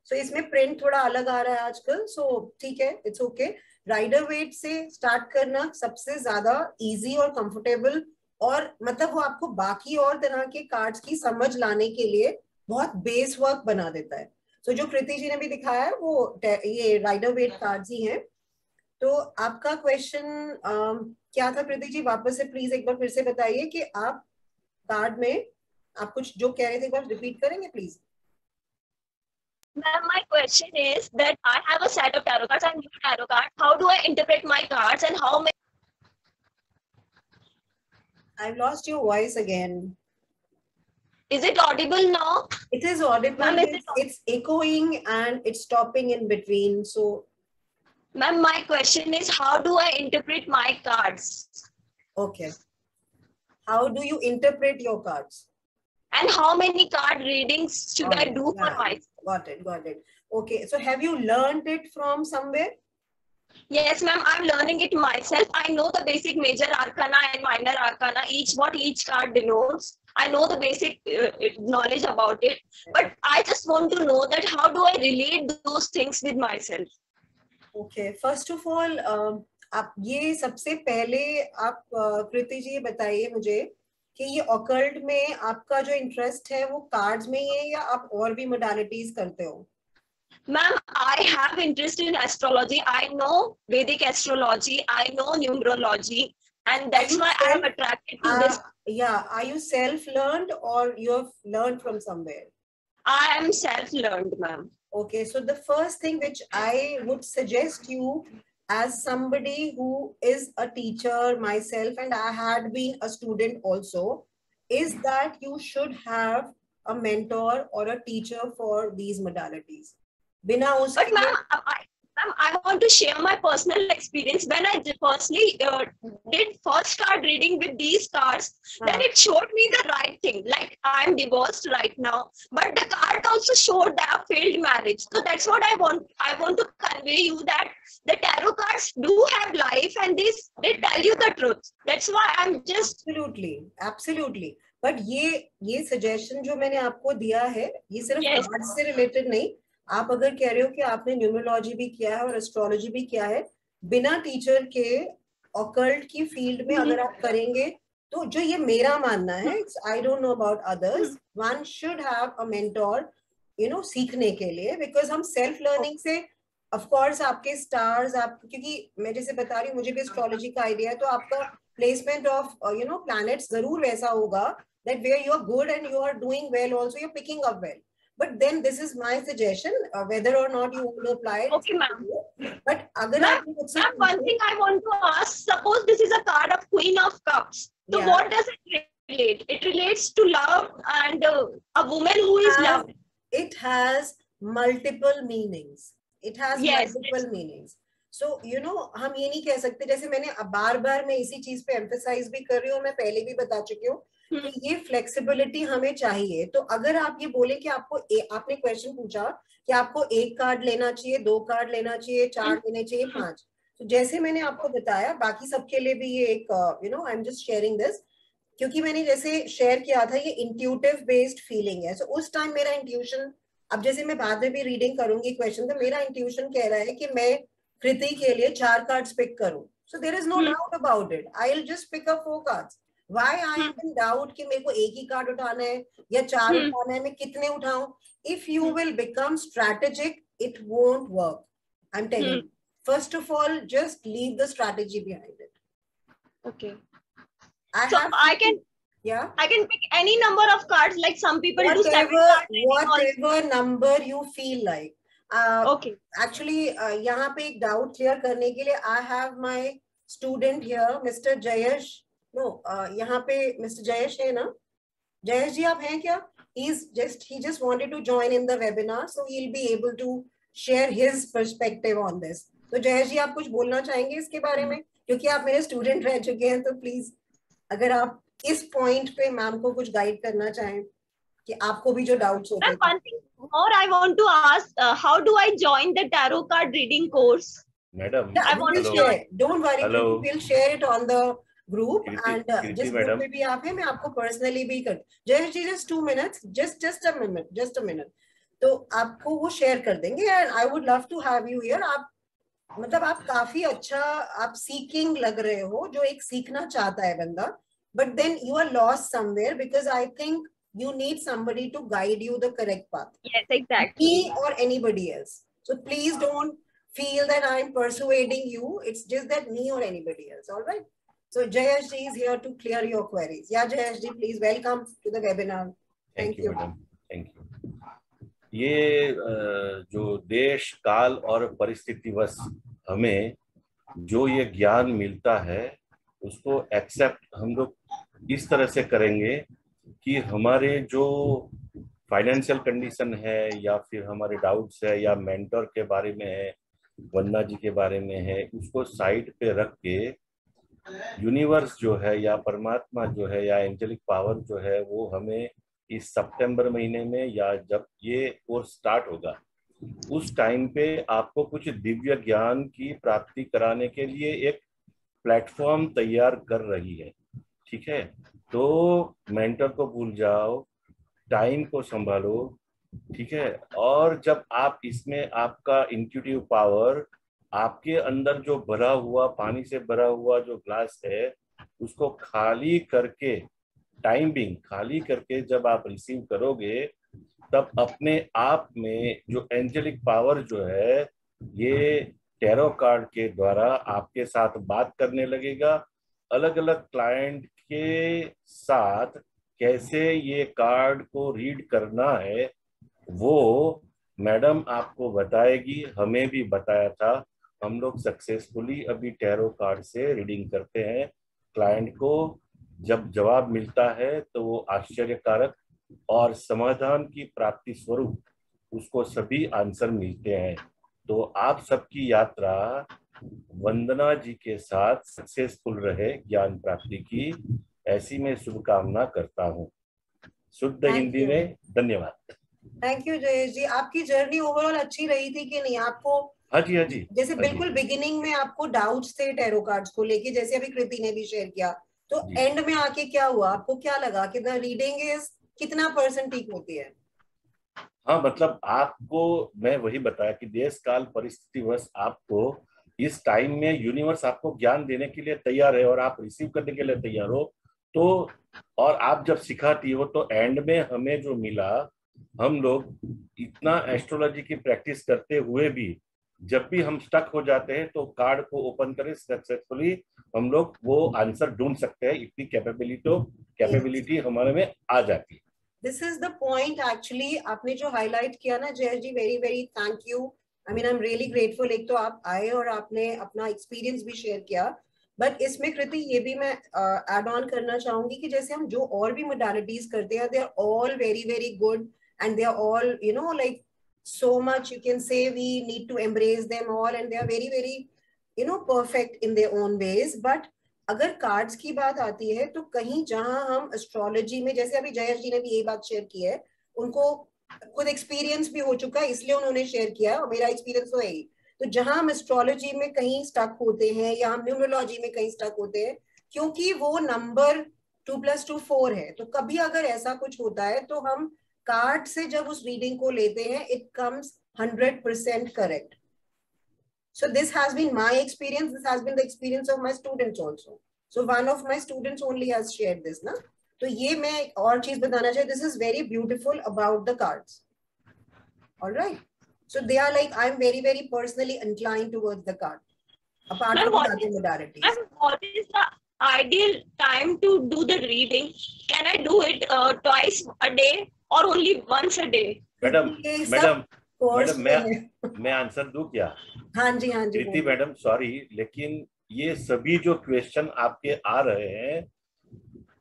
Speaker 2: So इसमें प्रिंट थोड़ा अलग आ रहा है आजकल, सो ठीक है, इट्स ओके। राइडर वेट से स्टार्ट करना सबसे ज्यादा इजी और कंफर्टेबल, और मतलब वो आपको बाकी और तरह के कार्ड्स की समझ लाने के लिए बहुत बेस वर्क बना देता है। तो जो कृति जी ने भी दिखाया है वो ये राइडर वेट कार्ड्स ही हैं। तो आपका क्वेश्चन क्या था कृति जी? वापस से प्लीज एक बार फिर से बताइए कि आप कार्ड में आप कुछ जो कह रहे थे, एक बार रिपीट करेंगे please?
Speaker 6: Ma'am, my question is that I have a set of tarot cards and new tarot cards. How do I interpret my cards and how many?
Speaker 2: I've lost your voice again.
Speaker 6: Is it audible now?
Speaker 2: It is audible. It's echoing and it's stopping in between. So,
Speaker 6: ma'am, my question is, how do I interpret my cards?
Speaker 2: Okay. How do you interpret your cards?
Speaker 6: And how many card readings should I do for myself?
Speaker 2: Got it. Okay. So have you learned it from somewhere?
Speaker 6: Yes, ma'am, I'm learning it myself. I know the basic major arcana and minor arcana, what each card denotes. I know the basic knowledge about it, but I just want to know that how do I relate those things with myself?
Speaker 2: Okay, first of all, आप ये सबसे पहले आप कृति जी बताइए मुझे कि ये ऑकल्ट में आपका जो इंटरेस्ट है वो कार्ड्स में ही है या आप और भी मोडालिटीज करते हो?
Speaker 6: Ma'am, I have interest in astrology. I know Vedic astrology. I know numerology, and that's why I am attracted to this.
Speaker 2: Yeah, are you self-learned or you have learned from somewhere?
Speaker 6: I am self-learned, ma'am.
Speaker 2: Okay, so the first thing which I would suggest you, as somebody who is a teacher myself and I had been a student also, is that you should have a mentor or a teacher for these modalities. बिना उसके,
Speaker 6: but I want to share my personal experience. When I firstly did first card reading with these cards, then it showed me the right thing. Like I'm divorced right now, but the card also showed that failed marriage. So that's what I want. I want to convey you that the tarot cards do have life, and they tell you the truth. That's why I'm just
Speaker 2: absolutely. But ये suggestion जो मैंने आपको दिया है, ये सिर्फ cards से related नहीं. आप अगर कह रहे हो कि आपने न्यूमरोलॉजी भी किया है और एस्ट्रोलॉजी भी किया है, बिना टीचर के ऑकल्ट की फील्ड में अगर आप करेंगे, तो जो ये मेरा मानना है, I don't know about others, one should have a mentor, you know, सीखने के लिए, बिकॉज हम सेल्फ लर्निंग से ऑफ कोर्स आपके स्टार्स, आप, क्योंकि मैं जैसे बता रही हूँ, मुझे भी एस्ट्रोलॉजी का आइडिया है, तो आपका placement of you know planets जरूर वैसा होगा that where you are good and you are doing well, also you're picking up well. But then this is my suggestion, whether or not you want to apply it.
Speaker 6: Okay, ma'am.
Speaker 2: But agar
Speaker 6: ma'am, one thing I want to ask, suppose this is a card of Queen of Cups. So what does it relate? It relates to love and a woman who is loved.
Speaker 2: It has multiple meanings. It has multiple meanings. So, you know, हम ये नहीं कह सकते, जैसे मैंने बार बार मैं इसी चीज पे एम्फेसाइज भी कर रही हूँ, मैं पहले भी बता चुकी हूँ, ये फ्लेक्सिबिलिटी हमें चाहिए. तो अगर आप ये बोले कि आपको आपने क्वेश्चन पूछा कि आपको 1 कार्ड लेना चाहिए, 2 कार्ड लेना चाहिए, 4 लेने चाहिए, 5, तो जैसे मैंने आपको बताया, बाकी सबके लिए भी ये एक, you know, I am just sharing this, क्योंकि मैंने जैसे शेयर किया था, ये इंट्यूटिव बेस्ड फीलिंग है. सो उस टाइम मेरा इंट्यूशन, अब जैसे मैं बाद में भी रीडिंग करूंगी क्वेश्चन, तो मेरा इंट्यूशन कह रहा है कि मैं कृति के लिए 4 कार्ड्स पिक करूं. So there is no doubt about it, I will just pick up 4 cards. Why I am in doubt कि मेरे को 1 ही कार्ड उठाना है या 4 उठाना है, मैं कितने उठाऊं? If you will become strategic, it won't work. I'm telling you. First of all, just leave the strategy behind it.
Speaker 6: Okay. I can pick any number of cards. Like some people do 7 cards.
Speaker 2: Whatever number you feel like.
Speaker 6: Okay.
Speaker 2: Actually, यहाँ पे एक doubt clear करने के लिए, I have my student here, Mr. Jayesh. No, यहाँ पे Mr. Jayesh है ना? Jayesh जी आप हैं क्या? He just wanted to join in the webinar, so he'll be able to share his perspective on this. तो Jayesh जी आप कुछ बोलना चाहेंगे इसके बारे में? क्योंकि आप मेरे स्टूडेंट रह चुके हैं, तो प्लीज अगर आप इस पॉइंट पे मैम को कुछ गाइड करना चाहें कि आपको भी जो डाउट्स होते हैं.
Speaker 6: One thing more I want to ask, how do I join the tarot card reading course?
Speaker 7: Madam,
Speaker 2: don't worry, we'll share it on the group. And जिस ग्रुप में भी आप हैं, मैं आपको पर्सनली भी कर. जयेश जी, just 2 minutes, just a minute. तो आपको वो शेयर कर देंगे. And I would love to have you here. आप मतलब आप काफी अच्छा, आप सीकिंग लग रहे हो, जो एक सीखना चाहता है बंदा, but then you are lost somewhere, because I think you need somebody to guide you the correct path.
Speaker 6: Yes, exactly.
Speaker 2: Me or anybody else. So please don't feel that I'm persuading you. It's just that me or anybody else. All right. So Jayesh ji is here to clear your queries. Yeah, Jayesh ji, please welcome to the webinar.
Speaker 7: Thank you, madam. Thank you. ये जो देश काल और परिस्थितिवश हमें जो ये ज्ञान मिलता है, उसको एक्सेप्ट हम लोग इस तरह से करेंगे कि हमारे जो फाइनेंशियल कंडीशन है, या फिर हमारे डाउट्स है, या मेंटर के बारे में है, वंदना जी के बारे में है, उसको साइड पे रख के यूनिवर्स जो है, या परमात्मा जो है, या एंजेलिक पावर जो है, वो हमें इस सितंबर महीने में, या जब ये कोर्स स्टार्ट होगा, उस टाइम पे आपको कुछ दिव्य ज्ञान की प्राप्ति कराने के लिए एक प्लेटफॉर्म तैयार कर रही है. ठीक है, तो मेंटर को भूल जाओ, टाइम को संभालो. ठीक है, और जब आप इसमें आपका इंट्यूटिव पावर, आपके अंदर जो भरा हुआ, पानी से भरा हुआ जो ग्लास है, उसको खाली करके, टाइम बिंग खाली करके जब आप रिसीव करोगे, तब अपने आप में जो एंजेलिक पावर जो है, ये टैरो कार्ड के द्वारा आपके साथ बात करने लगेगा. अलग अलग क्लाइंट के साथ कैसे ये कार्ड को रीड करना है, वो मैडम आपको बताएगी. हमें भी बताया था. हम लोग सक्सेसफुली अभी टैरो कार्ड से रीडिंग करते हैं. क्लाइंट को जब जवाब मिलता है, तो वो आश्चर्यकारक और समाधान की प्राप्ति स्वरूप उसको सभी आंसर मिलते हैं. तो आप सबकी यात्रा वंदना जी के साथ सक्सेसफुल रहे, ज्ञान प्राप्ति की ऐसी मैं शुभकामना करता हूँ। शुद्ध हिंदी में धन्यवाद।
Speaker 2: थैंक यू जयेश जी। आपकी जर्नी ओवरऑल अच्छी रही थी कि नहीं? आपको
Speaker 7: हाँ जी, हाँ जी,
Speaker 2: जैसे बिल्कुल बिगिनिंग में आपको डाउट्स थे टैरो कार्ड्स को लेके, जैसे अभी कृति ने भी शेयर किया, तो एंड में आके क्या हुआ? आपको क्या लगा कि द रीडिंग इज कितना % ठीक होती है?
Speaker 7: हाँ, मतलब आपको मैं वही बताया कि देश काल परिस्थितिवश आपको इस टाइम में यूनिवर्स आपको ज्ञान देने के लिए तैयार है और आप रिसीव करने के लिए तैयार हो। तो और आप जब सिखाती हो तो एंड में हमें जो मिला, हम लोग इतना एस्ट्रोलॉजी की प्रैक्टिस करते हुए भी जब भी हम स्टक हो जाते हैं तो कार्ड को ओपन करें सक्सेसफुली हम लोग वो आंसर ढूंढ सकते हैं। इतनी कैपेबिलिटी हमारे में आ जाती है।
Speaker 2: This is the point actually आपने जो हाईलाइट किया ना Jayesh ji, very very thank you. I mean I am really grateful. एक तो आप आए और आपने अपना एक्सपीरियंस भी शेयर किया, बट इसमें कृति ये भी मैं एड ऑन करना चाहूंगी कि जैसे हम जो और भी मोडालिटीज करते हैं, they are all very very good and they are all you know like so much, you can say we need to embrace them all and they are very very you know perfect in their own ways. But अगर कार्ड्स की बात आती है तो कहीं जहां हम एस्ट्रोलॉजी में, जैसे अभी जयेश जी ने भी ये बात शेयर की है, उनको खुद एक्सपीरियंस भी हो चुका है इसलिए उन्होंने शेयर किया और मेरा एक्सपीरियंस तो है ही। तो जहां हम एस्ट्रोलॉजी में कहीं स्टक होते हैं या हम न्यूमरोलॉजी में कहीं स्टक होते हैं, क्योंकि वो नंबर 2+2 4 है, तो कभी अगर ऐसा कुछ होता है तो हम कार्ड से जब उस रीडिंग को लेते हैं it comes 100% correct. So this has been my experience. This has been the experience of my students also. So one of my students only has shared this, ना? तो ये मैं और चीज बताना चाहिए. This is very beautiful about the cards. All right. So they are like, I'm very very personally inclined towards the card. Apart from the other modalities.
Speaker 6: What is the ideal time to do the reading? Can I do it twice a day or only once a day?
Speaker 7: Madam मैं आंसर दूं क्या?
Speaker 2: हाँ जी
Speaker 7: कृति मैडम, सॉरी, लेकिन ये सभी जो क्वेश्चन आपके आ रहे हैं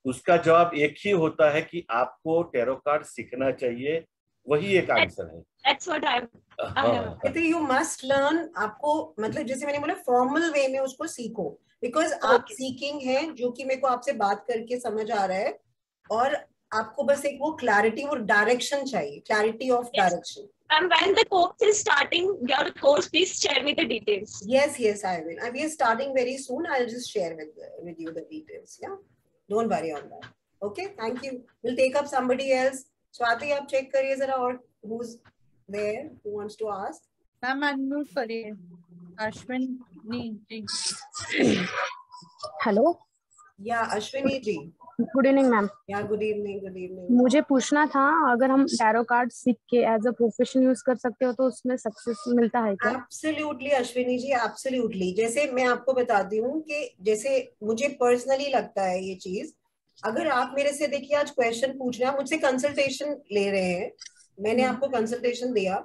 Speaker 7: उसका जवाब एक ही होता है कि आपको टैरो कार्ड सीखना चाहिए, वही एक आंसर है.
Speaker 6: That's what
Speaker 2: तो you must learn. आपको मतलब जैसे मैंने बोला फॉर्मल वे में उसको सीखो, बिकॉज आप सीकिंग है जो कि मेरे को आपसे बात करके समझ आ रहा है, और आपको बस एक वो क्लैरिटी और डायरेक्शन चाहिए, clarity of direction.
Speaker 6: And when the course is starting, your course, please share me the details.
Speaker 2: Yes, I will. We are starting very soon. I'll just share with you the details. Yeah, don't worry on that. Okay, thank you. We'll take up somebody else. Swati, आप check करिए जरा और who's there who wants to ask.
Speaker 1: Ma'am unmute करिए. Ashwini ji.
Speaker 8: Hello.
Speaker 2: Yeah Ashwini ji.
Speaker 8: Good evening ma'am.
Speaker 2: Yeah good evening.
Speaker 8: मुझे पूछना था, अगर हम टैरो कार्ड सीख के एज अ प्रोफेशन यूज कर सकते हो तो उसमें सक्सेस मिलता है क्या?
Speaker 2: Absolutely Ashwini ji, absolutely. जैसे मैं आपको बताती हूँ कि जैसे मुझे पर्सनली लगता है ये चीज, अगर आप मेरे से देखिए आज क्वेश्चन पूछ रहे हैं, मुझसे कंसल्टेशन ले रहे हैं, मैंने आपको कंसल्टेशन दिया,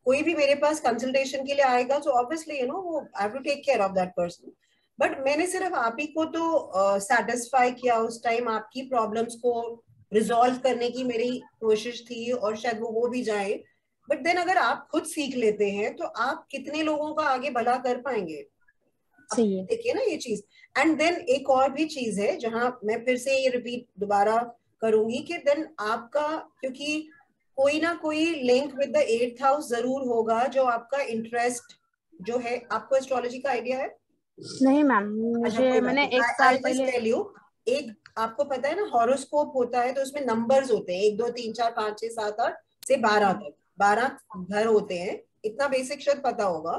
Speaker 2: कोई भी मेरे पास कंसल्टेशन के लिए आएगा तो ऑब्वियसली यू नो वो I have to take care of that person. But मैंने सिर्फ आप ही को तो सेटिस्फाई किया उस टाइम, आपकी प्रॉब्लम्स को रिजॉल्व करने की मेरी कोशिश थी और शायद वो हो भी जाए. बट देन अगर आप खुद सीख लेते हैं तो आप कितने लोगों का आगे भला कर पाएंगे. देखिए ना ये चीज. एंड देन एक और भी चीज है जहां मैं फिर से ये रिपीट दोबारा करूंगी कि देन आपका, क्योंकि कोई ना कोई link with the 8th house जरूर होगा जो आपका इंटरेस्ट जो है. आपको एस्ट्रोलॉजी का आइडिया है?
Speaker 8: नहीं मैम, मुझे मैंने एक साल पहले
Speaker 2: एक आपको पता है ना हॉरोस्कोप होता है तो उसमें नंबर्स होते हैं 1 2 3 4 5 6 7 8 से 12 तक, 12 घर होते हैं, इतना बेसिक शायद पता होगा.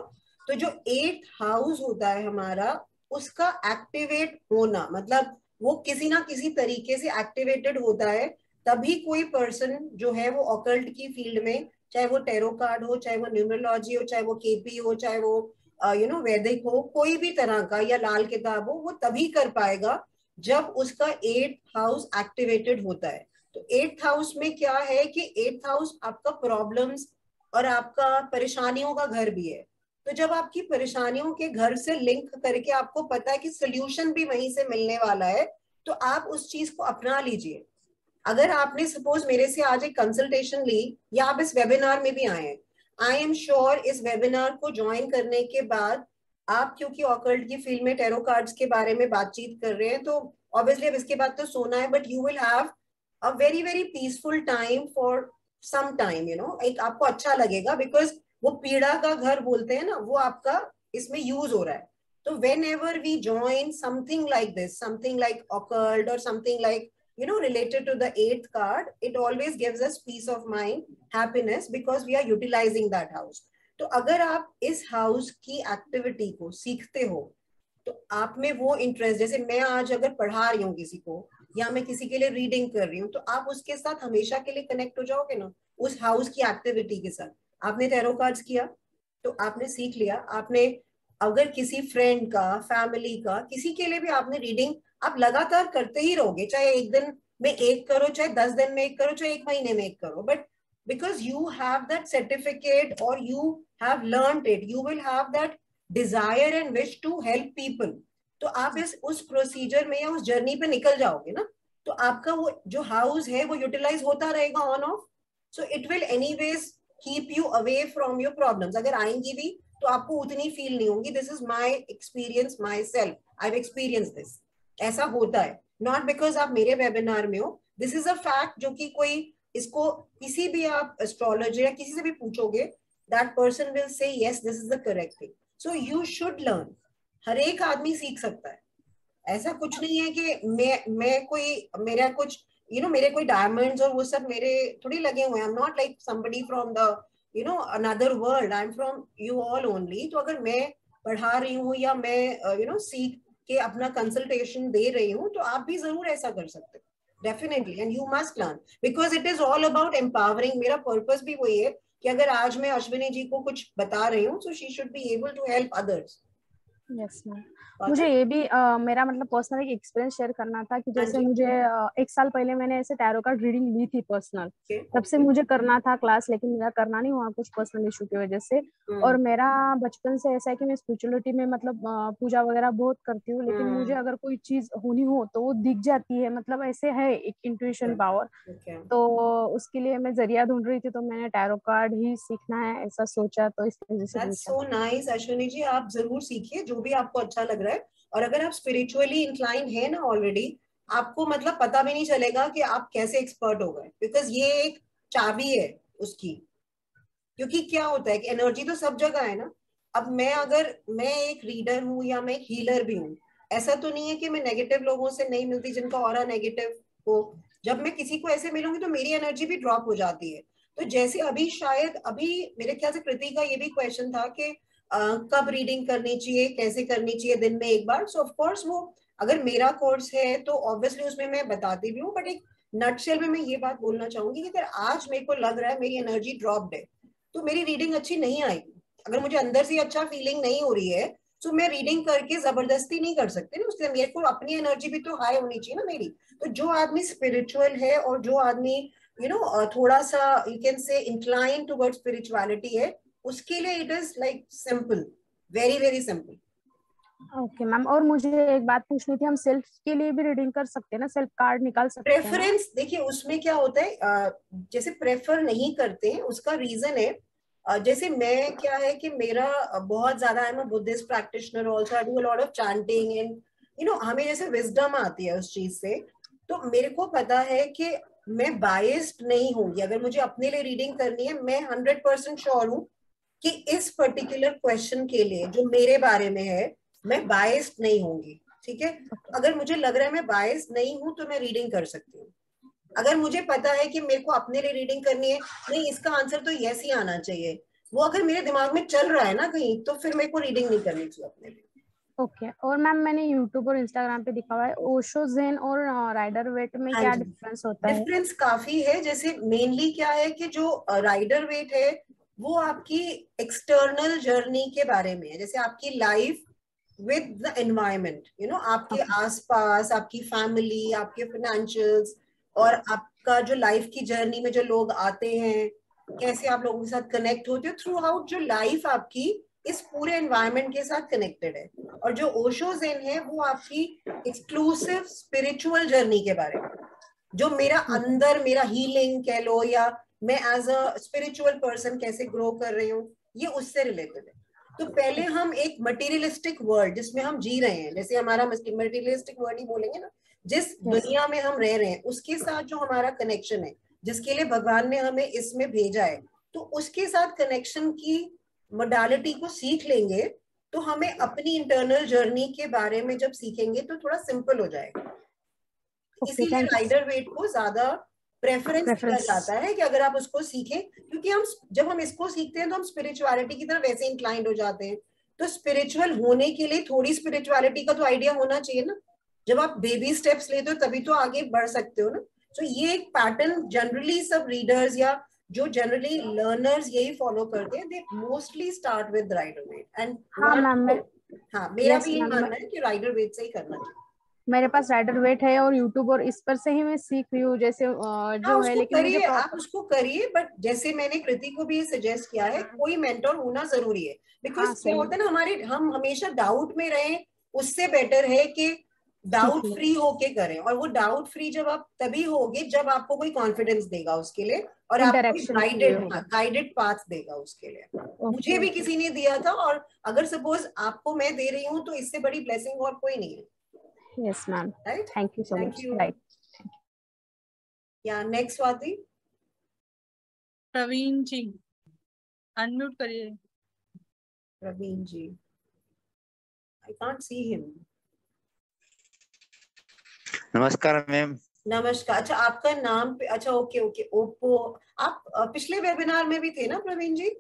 Speaker 2: तो जो 8th हाउस होता है हमारा, उसका एक्टिवेट होना मतलब वो किसी ना किसी तरीके से एक्टिवेटेड होता है, तभी कोई पर्सन जो है वो ऑकल्ट की फील्ड में, चाहे वो टैरो कार्ड हो, चाहे वो न्यूमरोलॉजी हो, चाहे वो केपी हो, चाहे वो यू नो वैदिक हो, कोई भी तरह का या लाल किताब हो, वो तभी कर पाएगा जब उसका 8th हाउस एक्टिवेटेड होता है. तो 8th हाउस में क्या है कि 8th हाउस आपका प्रॉब्लम्स और आपका परेशानियों का घर भी है. तो जब आपकी परेशानियों के घर से लिंक करके आपको पता है कि सोल्यूशन भी वहीं से मिलने वाला है, तो आप उस चीज को अपना लीजिए. अगर आपने सपोज मेरे से आज एक कंसल्टेशन ली या आप इस वेबिनार में भी आए हैं, आई एम श्योर इस वेबिनार को ज्वाइन करने के बाद आप, क्योंकि ऑकल्ट की फील्ड में टैरो कार्ड्स के बारे में बातचीत कर रहे हैं, तो ऑब्वियसली अब इसके बाद तो सोना है, but you will have a very very peaceful time for some time, you know, एक आपको अच्छा लगेगा, बिकॉज वो पीड़ा का घर बोलते हैं ना, वो आपका इसमें यूज हो रहा है. तो whenever we join something like this, something like occult or something like, you know, related to the 8th card, it always gives us peace of mind, happiness, because we are utilizing that house. तो अगर आप इस हाउस की एक्टिविटी को सीखते हो, तो आप में वो इंटरेस्ट, जैसे मैं आज अगर पढ़ा रही हूँ किसी को या मैं किसी के लिए रीडिंग कर रही हूँ, तो आप उसके साथ हमेशा के लिए कनेक्ट हो जाओगे ना, उस हाउस की एक्टिविटी के साथ. आपने टैरो कार्ड्स किया तो आपने सीख लिया, आपने अगर किसी फ्रेंड का, फैमिली का, किसी के लिए भी आपने रीडिंग आप लगातार करते ही रहोगे, चाहे एक दिन में एक करो, चाहे 10 दिन में एक करो, चाहे एक महीने में एक करो, but because you have that certificate or you have learned it, you will have that desire and wish to help people. तो आप उस प्रोसीजर में या उस जर्नी पे निकल जाओगे ना, तो आपका वो जो हाउस है वो यूटिलाइज होता रहेगा on off. So it will anyways keep you away from your problems. अगर आएंगी भी तो आपको उतनी फील नहीं होगी. This is my experience, my self, I have experience this. ऐसा होता है, नॉट बिकॉज आप मेरे वेबिनार में हो, दिस इज अ फैक्ट जो कि कोई इसको किसी भी आप एस्ट्रोलॉजर या किसी से भी पूछोगे, that person will say yes this is the correct thing. So you should learn. हर एक आदमी सीख सकता है. ऐसा कुछ नहीं है कि मैं कोई, मेरा कुछ यू नो, मेरे कोई डायमंड्स और वो सब मेरे थोड़ी लगे हुए हैं. I am not like somebody from the you know another world, I am from you all only. तो अगर मैं पढ़ा रही हूँ या मैं यू नो सीख के अपना कंसल्टेशन दे रही हूँ, तो आप भी जरूर ऐसा कर सकते हो. Definitely, and you must learn because it is all about empowering. मेरा पर्पस भी वही है कि अगर आज मैं अश्विनी जी को कुछ बता रही हूँ, so she should be able to help others.
Speaker 8: Yes ma'am. मुझे ये भी मेरा मतलब पर्सनल एक एक्सपीरियंस शेयर करना था कि जैसे मुझे 1 साल पहले मैंने ऐसे टैरो कार्ड रीडिंग ली थी पर्सनल. तब से मुझे करना था क्लास, लेकिन मेरा करना नहीं हुआ कुछ पर्सनल इशू की वजह से. और मेरा बचपन से ऐसा है कि मैं स्पिरिचुअलिटी में मतलब पूजा वगैरह बहुत करती हूँ, लेकिन मुझे अगर कोई चीज होनी हो तो वो दिख जाती है. मतलब ऐसे है एक इंट्यूशन पावर. तो उसके लिए मैं जरिया ढूंढ रही थी, तो मैंने टैरो कार्ड ही सीखना है ऐसा सोचा, तो इस वजह से.
Speaker 2: That's so nice, Ashwini ji. आप जरूर सीखिए जो भी आपको अच्छा लग रहा है. और अगर आप स्पिरिचुअली इंक्लाइन है ना ऑलरेडी, आपको मतलब पता भी नहीं चलेगा कि आप कैसे एक्सपर्ट हो गए, बिकॉज ये एक चाबी है उसकी. क्योंकि क्या होता है कि एनर्जी तो सब जगह है ना. अब मैं एक रीडर हूँ या मैं एक हीलर भी हूँ, ऐसा तो नहीं है कि मैं नेगेटिव लोगों से नहीं मिलती जिनका ऑरा नेगेटिव हो. जब मैं किसी को ऐसे मिलूंगी तो मेरी एनर्जी भी ड्रॉप हो जाती है. तो जैसे अभी मेरे ख्याल से कृति का ये भी क्वेश्चन था कि कब रीडिंग करनी चाहिए, कैसे करनी चाहिए, दिन में एक बार. सो ऑफ कोर्स वो अगर मेरा कोर्स है तो ऑब्वियसली उसमें मैं बताती भी हूँ, बट एक नटशेल में मैं ये बात बोलना चाहूंगी कि अगर आज मेरे को लग रहा है मेरी एनर्जी ड्रॉप्ड है, तो मेरी रीडिंग अच्छी नहीं आएगी. अगर मुझे अंदर से अच्छा फीलिंग नहीं हो रही है, तो मैं रीडिंग करके जबरदस्ती नहीं कर सकती ना. उसके लिए मेरे को अपनी एनर्जी भी तो हाई होनी चाहिए ना मेरी. तो जो आदमी स्पिरिचुअल है और जो आदमी यू नो थोड़ा सा you can say incline toward spirituality है, उसके लिए it is like simple, very very simple.
Speaker 8: Okay ma'am. और मुझे एक बात पूछनी थी, हम सेल्फ के लिए भी रीडिंग कर सकते हैं ना, सेल्फ कार्ड निकाल सकते हैं?
Speaker 2: प्रेफरेंस देखिए उसमें क्या होता है, जैसे प्रेफर नहीं करते हैं उसका रीजन है, जैसे मैं क्या है कि मेरा बहुत ज्यादा, I am a Buddhist practitioner also, I do a lot of chanting and you know हमें जैसे विजडम आती है उस चीज से. तो मेरे को पता है कि मैं बायस्ड नहीं होंगी. अगर मुझे अपने लिए रीडिंग करनी है, मैं 100% श्योर हूँ कि इस पर्टिकुलर क्वेश्चन के लिए जो मेरे बारे में है, मैं बायस्ड नहीं होंगी. ठीक है. अगर मुझे लग रहा है मैं बायस्ड नहीं हूँ, तो मैं रीडिंग कर सकती हूँ. अगर मुझे पता है कि मेरे को अपने लिए रीडिंग करनी है, नहीं इसका आंसर तो यस ही आना चाहिए, वो अगर मेरे दिमाग में चल रहा है ना कहीं, तो फिर मेरे को रीडिंग नहीं करनी चाहिए अपने लिए.
Speaker 8: ओके. और मैम मैंने यूट्यूब और इंस्टाग्राम पे दिखा हुआ है, ओशो ज़ेन और राइडर वेट में क्या डिफरेंस होता है?
Speaker 2: डिफरेंस काफी है. जैसे मेनली क्या है कि जो राइडर वेट है वो आपकी एक्सटर्नल जर्नी के बारे में है. जैसे आपकी life with the environment, you know आपके आसपास, आपकी फैमिली, आपके फाइनेंशियल्स, और आपका जो लाइफ की जर्नी में जो लोग आते हैं, कैसे आप लोगों के साथ कनेक्ट होते हो थ्रू आउट. जो लाइफ आपकी इस पूरे एनवायरनमेंट के साथ कनेक्टेड है. और जो ओशो ज़ेन है वो आपकी एक्सक्लूसिव स्पिरिचुअल जर्नी के बारे में, जो मेरा अंदर, मेरा हीलिंग कह लो या मैं एज अ स्पिरिचुअल पर्सन कैसे ग्रो कर रही हूँ, ये उससे रिलेटेड है। तो पहले हम एक मटेरियलिस्टिक वर्ल्ड जिसमें हम जी रहे हैं, जैसे हमारा मटेरियलिस्टिक वर्ल्ड ही बोलेंगे ना, जिस दुनिया में हम रह रहे हैं उसके साथ जो हमारा कनेक्शन है, जिसके लिए भगवान ने हमें इसमें भेजा है, तो उसके साथ कनेक्शन की मोडालिटी को सीख लेंगे तो हमें अपनी इंटरनल जर्नी के बारे में जब सीखेंगे तो थोड़ा सिंपल हो जाएगा। इसीलिए राइडर वेट को ज्यादा प्रेफरेंस दिया जाता है कि अगर आप उसको सीखें, क्योंकि हम जब हम इसको सीखते हैं तो हम स्पिरिचुअलिटी की तरफ वैसे इंक्लाइंड हो जाते हैं। तो स्पिरिचुअल होने के लिए थोड़ी स्पिरिचुअलिटी का तो आइडिया होना चाहिए ना। जब आप बेबी स्टेप्स लेते हो तभी तो आगे बढ़ सकते हो ना। तो ये एक पैटर्न जनरली सब रीडर्स या जो जनरली लर्नर्स यही फॉलो करते हैं। They mostly start with Rider Waite and मेरा भी यही मानना है कि राइडर वेट से ही करना चाहिए।
Speaker 8: मेरे पास राइडर वेट है और यूट्यूब और इस पर से ही मैं सीख रही हूँ जैसे जो है, लेकिन
Speaker 2: मुझे आप उसको करिए, बट जैसे मैंने कृति को भी सजेस्ट किया है, कोई मेंटर होना जरूरी है। बिकॉज क्या होता है ना, हम हमेशा डाउट में रहे, उससे बेटर है कि डाउट फ्री होके करें। और वो डाउट फ्री जब आप तभी होगे जब आपको कोई कॉन्फिडेंस देगा उसके लिए और आपको गाइडेड पाथ देगा उसके लिए। मुझे भी किसी ने दिया था, और अगर सपोज आपको मैं दे रही हूँ तो इससे बड़ी ब्लेसिंग और कोई नहीं है।
Speaker 8: Yes, ma'am. Right? Thank you so much. Right.
Speaker 2: Yeah, next Swati.
Speaker 1: Praveen ji, unmute करिए।
Speaker 2: Praveen ji, I can't see him.
Speaker 9: नमस्कार मैम।
Speaker 2: नमस्कार। अच्छा, आपका नाम पे, अच्छा ओके ओप्पो। आप पिछले वेबिनार में भी थे ना प्रवीण जी?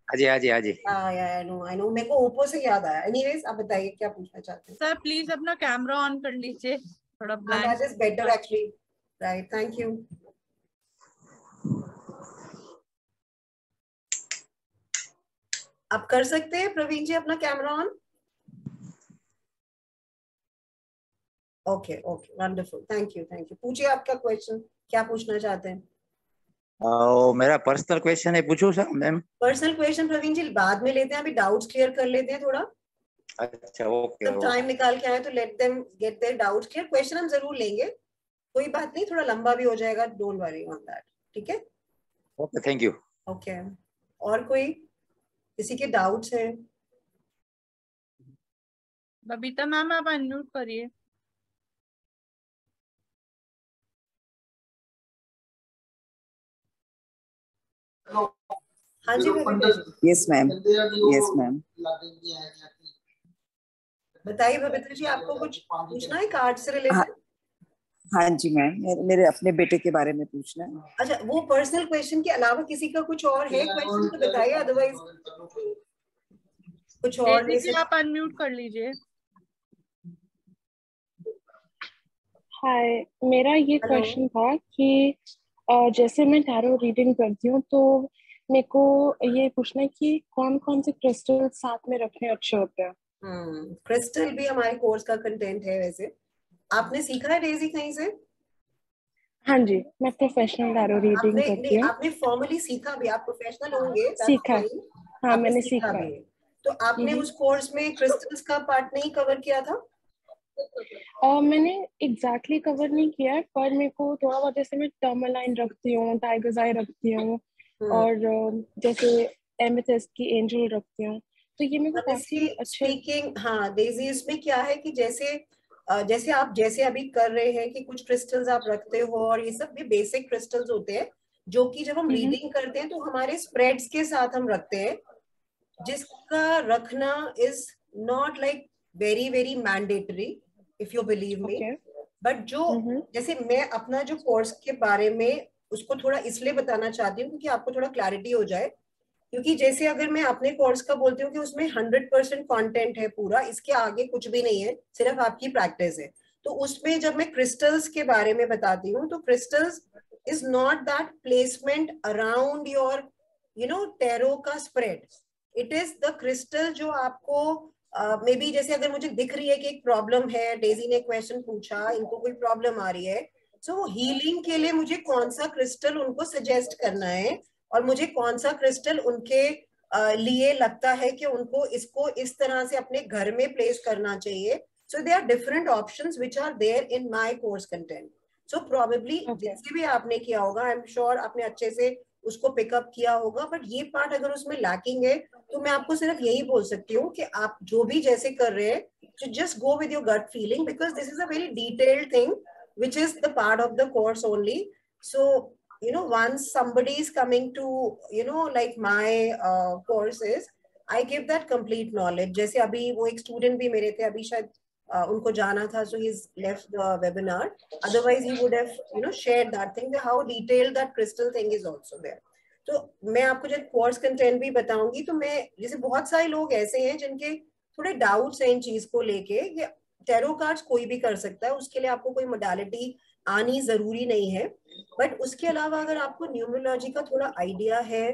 Speaker 9: हाँ जी।
Speaker 2: आई नो मेरे को ओप्पो से याद आया। एनीवेज, आप बताइए क्या पूछना चाहते हैं।
Speaker 1: सर प्लीज अपना कैमरा ऑन कर लीजिए, थोड़ा blank.
Speaker 2: That is better actually, right, thank you. आप कर सकते हैं प्रवीण जी अपना camera on? Okay wonderful, thank you. पूछिए आपका क्वेश्चन, क्या पूछना चाहते हैं?
Speaker 9: मेरा पर्सनल क्वेश्चन है, पूछूं sir ma'am?
Speaker 2: Personal question Praveen ji बाद में लेते हैं, अभी डाउट्स क्लियर कर लेते हैं थोड़ा।
Speaker 9: अच्छा ओके।
Speaker 2: तो टाइम निकाल के आए तो let them get their doubts clear. Question हम जरूर लेंगे, कोई बात नहीं, थोड़ा लंबा भी हो जाएगा, डोंट वरी ऑन दैट, ठीक है?
Speaker 9: Okay, thank you.
Speaker 2: ओके, और कोई किसी के डाउट्स हैं?
Speaker 1: बबीता मैम आप अनम्यूट करिए।
Speaker 2: हाँ जी बबीता जी।
Speaker 3: Yes ma'am.
Speaker 2: बताइए बबीता जी, आपको कुछ पूछना है कार्ड से रिलेटेड?
Speaker 3: हाँ जी मैम, मेरे अपने बेटे के बारे में पूछना है।
Speaker 2: अच्छा, वो पर्सनल क्वेश्चन के अलावा किसी का कुछ और है क्वेश्चन तो बताइए, अदरवाइज कुछ और।
Speaker 1: जैसे आप अनम्यूट कर लीजिए।
Speaker 10: हाय, मेरा ये क्वेश्चन था कि जैसे मैं टैरो रीडिंग करती हूँ तो मेरे को ये पूछना है कि कौन कौन से क्रिस्टल साथ में रखने अच्छे होते हैं।
Speaker 2: क्रिस्टल भी हमारे कोर्स का कंटेंट है। वैसे आपने सीखा है डेजी कहीं से?
Speaker 10: हाँ जी, मैं प्रोफेशनल टैरो रीडिंग करती हूँ।
Speaker 2: आपने फॉर्मली सीखा भी? आप प्रोफेशनल होंगे,
Speaker 10: सीखा। हाँ, मैंने सीखा
Speaker 2: भी। तो आपने उस कोर्स में क्रिस्टल्स का पार्ट नहीं कवर किया था?
Speaker 10: मैंने एग्जैक्टली कवर नहीं किया है, पर मेरे को थोड़ा बहुत, जैसे मैं टर्मलाइन रखती हूँ, टाइगर्स आई रखती हूँ, और जैसे एमेथिस्ट की एंजल रखती हूँ, तो ये मेरे को काफी अच्छे।
Speaker 2: हाँ डेजी, इसमें क्या है कि जैसे आप अभी कर रहे हैं कि कुछ क्रिस्टल्स आप रखते हो, और ये सब भी बेसिक क्रिस्टल्स होते हैं जो कि जब हम रीडिंग करते हैं तो हमारे स्प्रेड्स के साथ हम रखते हैं, जिसका रखना is not like very very mandatory if you believe me. But जो जैसे मैं अपना जो कोर्स के बारे में उसको थोड़ा इसलिए बताना चाहती हूँ क्योंकि आपको थोड़ा क्लैरिटी हो जाए। क्योंकि जैसे अगर मैं अपने कोर्स का बोलती हूँ कि उसमें 100% कंटेंट है पूरा, इसके आगे कुछ भी नहीं है, सिर्फ आपकी प्रैक्टिस है, तो उसमें जब मैं क्रिस्टल्स के बारे में बताती हूँ तो crystals is not that placement around your tarot का spread. It is the crystal जो आपको मे बी जैसे अगर मुझे दिख रही है कि एक प्रॉब्लम है, डेजी ने क्वेश्चन पूछा, इनको कोई प्रॉब्लम आ रही है, सो हीलिंग के लिए मुझे कौन सा क्रिस्टल उनको सजेस्ट करना है और मुझे कौन सा क्रिस्टल उनके लिए लगता है कि उनको इसको इस तरह से अपने घर में प्लेस करना चाहिए। So they are different options which are there in my course content. So probably जैसे भी आपने किया होगा, आई एम श्योर आपने अच्छे से उसको पिकअप किया होगा, बट ये पार्ट अगर उसमें लैकिंग है तो मैं आपको सिर्फ यही बोल सकती हूँ कि आप जो भी जैसे कर रहे हैं, to just go with your gut feeling, because this is a very detailed thing which is the part of the course only. So you know, once somebody is coming to, you know, like my courses, I give that complete knowledge. जैसे अभी वो एक student भी मेरे थे, अभी शायद उनको जाना था, so he's left the webinar. Otherwise he would have, you know, shared that thing, how detailed that crystal thing is also there. तो मैं आपको जब कोर्स कंटेंट भी बताऊंगी, तो मैं जैसे बहुत सारे लोग ऐसे हैं जिनके थोड़े डाउट्स हैं इन चीज को लेके, टैरो कार्ड्स कोई भी कर सकता है, उसके लिए आपको कोई मोडालिटी आनी जरूरी नहीं है, बट उसके अलावा अगर आपको न्यूमरोलॉजी का थोड़ा आइडिया है,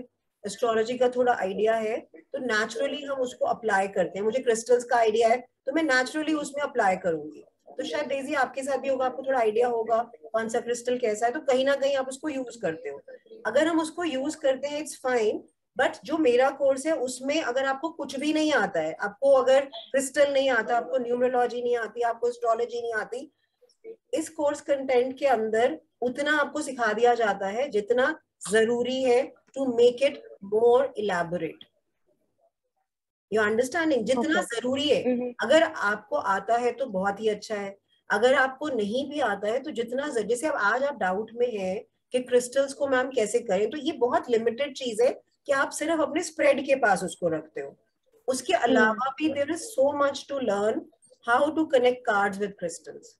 Speaker 2: एस्ट्रोलॉजी का थोड़ा आइडिया है, तो नेचुरली हम उसको अप्लाई करते हैं. मुझे क्रिस्टल्स का आइडिया है तो मैं नेचुरली उसमें अप्लाई करूंगी. तो शायद डेजी आपके साथ भी होगा, आपको थोड़ा आइडिया होगा कौन सा क्रिस्टल कैसा है, तो कहीं ना कहीं आप उसको यूज करते हो. अगर हम उसको यूज करते हैं इट्स फाइन, बट जो मेरा कोर्स है उसमें अगर आपको कुछ भी नहीं आता है, आपको अगर क्रिस्टल नहीं आता, आपको न्यूमरोलॉजी नहीं आती, आपको एस्ट्रोलॉजी नहीं आती, इस कोर्स कंटेंट के अंदर उतना आपको सिखा दिया जाता है जितना जरूरी है to make it more elaborate. You understanding? जितना जरूरी है. अगर आपको आता है तो बहुत ही अच्छा है, अगर आपको नहीं भी आता है तो जितना, जैसे अब आज आप डाउट में है कि क्रिस्टल्स को मैम कैसे करें, तो ये बहुत लिमिटेड चीज है कि आप सिर्फ अपने स्प्रेड के पास उसको रखते हो. उसके अलावा भी there is so much to learn, how to connect cards with crystals.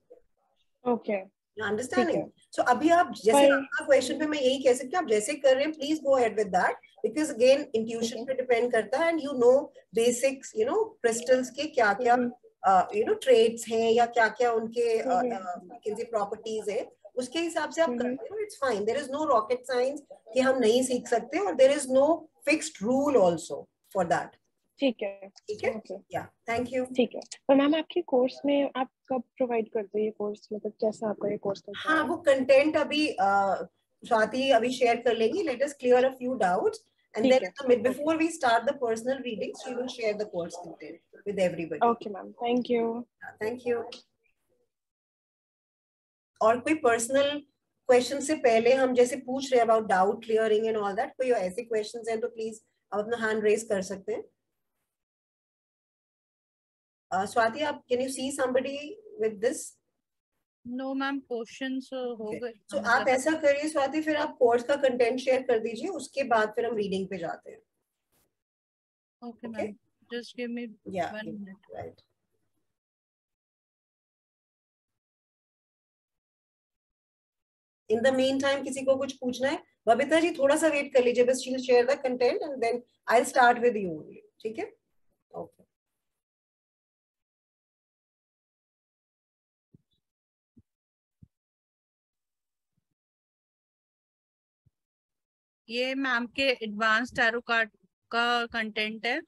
Speaker 10: Okay,
Speaker 2: understanding? So अभी आप जैसे आपका क्वेश्चन पे मैं यही कह सकती हूँ, आप जैसे कर रहे हैं please go ahead with that, because again intuition पे डिपेंड करता है, and you know basics, you know crystals के क्या क्या यू नो ट्रेड्स हैं या क्या क्या उनके प्रॉपर्टीज है, उसके हिसाब से आप करते हो. It's fine, there is no rocket science कि हम नहीं सीख सकते, और there is no fixed rule also for that.
Speaker 10: ठीक है,
Speaker 2: ठीक है, या थैंक यू.
Speaker 10: ठीक है. और मैम आपके कोर्स में आप कब प्रोवाइड करते हैं ये कोर्स, मतलब कैसा आपका ये कोर्स चलता है?
Speaker 2: हाँ, वो कंटेंट अभी स्वाति अभी शेयर कर लेंगी. Let us clear a few doubts and then before we start the personal readings, she will share the course content with everybody.
Speaker 10: Okay ma'am, thank you.
Speaker 2: Thank you. और कोई पर्सनल क्वेश्चन से पहले हम जैसे पूछ रहे हैं about doubt clearing and all that, कोई ऐसे क्वेश्चंस हैं तो प्लीज आप अपना हैंड रेज कर सकते हैं. स्वाति, आप can you see somebody with this?
Speaker 1: No ma'am, questions हो गए.
Speaker 2: तो आप ऐसा करिए स्वाति, फिर आप कोर्स का कंटेंट शेयर कर दीजिए, उसके बाद फिर हम रीडिंग पे जाते हैं.
Speaker 1: Okay ma'am, just give me 1 minute.
Speaker 2: Right. In the mean time किसी को कुछ पूछना है, बबीता जी थोड़ा सा वेट कर लीजिए, बस she will share the content and then I will start with you only. ठीक है? ओके.
Speaker 1: ये मैम के एडवांस टैरो कार्ड का कंटेंट है,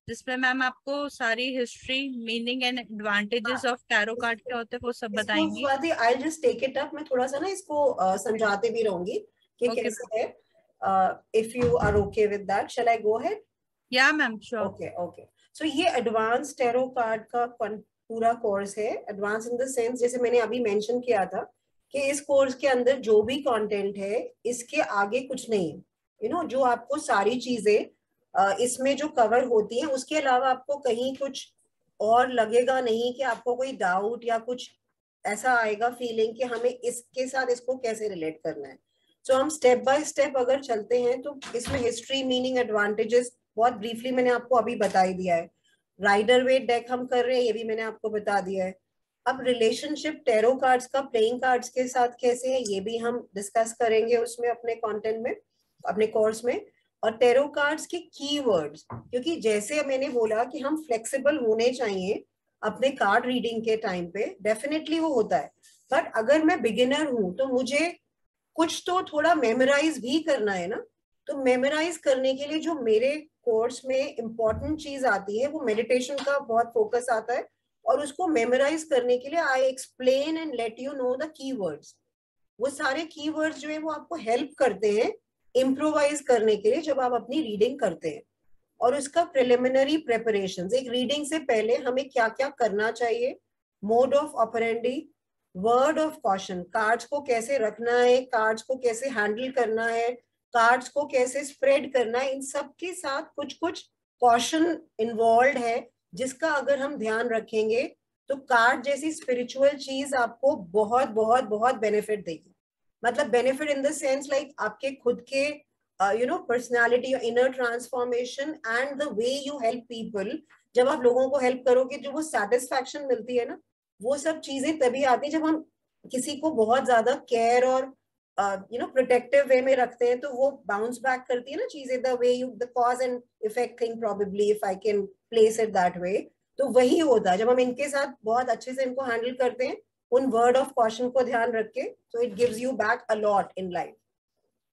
Speaker 1: जिसमें मैम आपको सारी history, meaning and advantages of tarot card क्या होते हैं वो सब बताएंगी.
Speaker 2: Swati, I will just take it up. मैं थोड़ा सा ना इसको समझाते भी रहूंगी कि कैसे है. If you are okay with that, shall I go ahead?
Speaker 1: Yeah ma'am, sure.
Speaker 2: Okay okay. So ये एडवांस टैरो कार्ड का पूरा कोर्स है. एडवांस इन द सेंस, जैसे मैंने अभी मेंशन किया था कि इस कोर्स के अंदर जो भी कंटेंट है इसके आगे कुछ नहीं है. यू नो, जो आपको सारी चीजें इसमें जो कवर होती हैं, उसके अलावा आपको कहीं कुछ और लगेगा नहीं कि आपको कोई डाउट या कुछ ऐसा आएगा फीलिंग कि हमें इसके साथ इसको कैसे रिलेट करना है. सो हम स्टेप बाय स्टेप अगर चलते हैं तो इसमें हिस्ट्री, मीनिंग, एडवांटेजेस बहुत ब्रीफली मैंने आपको अभी बता ही दिया है. राइडर वेट डेक हम कर रहे हैं, ये भी मैंने आपको बता दिया है. अब रिलेशनशिप टैरो कार्ड्स का प्लेइंग कार्ड्स के साथ कैसे है, ये भी हम डिस्कस करेंगे उसमें अपने कंटेंट में, अपने कोर्स में. और टैरो कार्ड्स के कीवर्ड्स, क्योंकि जैसे मैंने बोला कि हम फ्लेक्सिबल होने चाहिए अपने कार्ड रीडिंग के टाइम पे, डेफिनेटली वो होता है. बट अगर मैं बिगिनर हूं तो मुझे कुछ तो थोड़ा मेमोराइज भी करना है ना. तो मेमोराइज करने के लिए जो मेरे कोर्स में इम्पोर्टेंट चीज आती है वो मेडिटेशन का बहुत फोकस आता है, और उसको मेमोराइज करने के लिए I explain and let you know the keywords. वो सारे कीवर्ड्स जो है वो आपको हेल्प करते हैं इम्प्रोवाइज करने के लिए जब आप अपनी रीडिंग करते हैं. और उसका प्रिलिमिनरी प्रेपरेशंस, एक रीडिंग से पहले हमें क्या क्या करना चाहिए, mode of operandi, word of caution, cards को कैसे रखना है, कार्ड्स को कैसे हैंडल करना है, कार्ड्स को कैसे स्प्रेड करना है, इन सब के साथ कुछ कुछ कॉशन इन्वॉल्व है, जिसका अगर हम ध्यान रखेंगे तो कार्ड जैसी स्पिरिचुअल चीज आपको बहुत बहुत बहुत बेनिफिट देगी। मतलब benefit in the sense like आपके खुद के personality, inner transformation and the way you help people. जब आप लोगों को हेल्प करोगे, जो वो सेटिस्फैक्शन मिलती है ना, वो सब चीजें तभी आती है जब हम किसी को बहुत ज्यादा केयर और प्रोटेक्टिव वे में रखते हैं, तो वो बाउंस बैक करती है ना चीजें, the way you, the cause and effect thing, probably if I can place it that way. तो वही होता है जब हम इनके साथ बहुत अच्छे से इनको हैंडल करते हैं, उन वर्ड ऑफ कॉशन को ध्यान रख के, तो it gives you back a lot in life.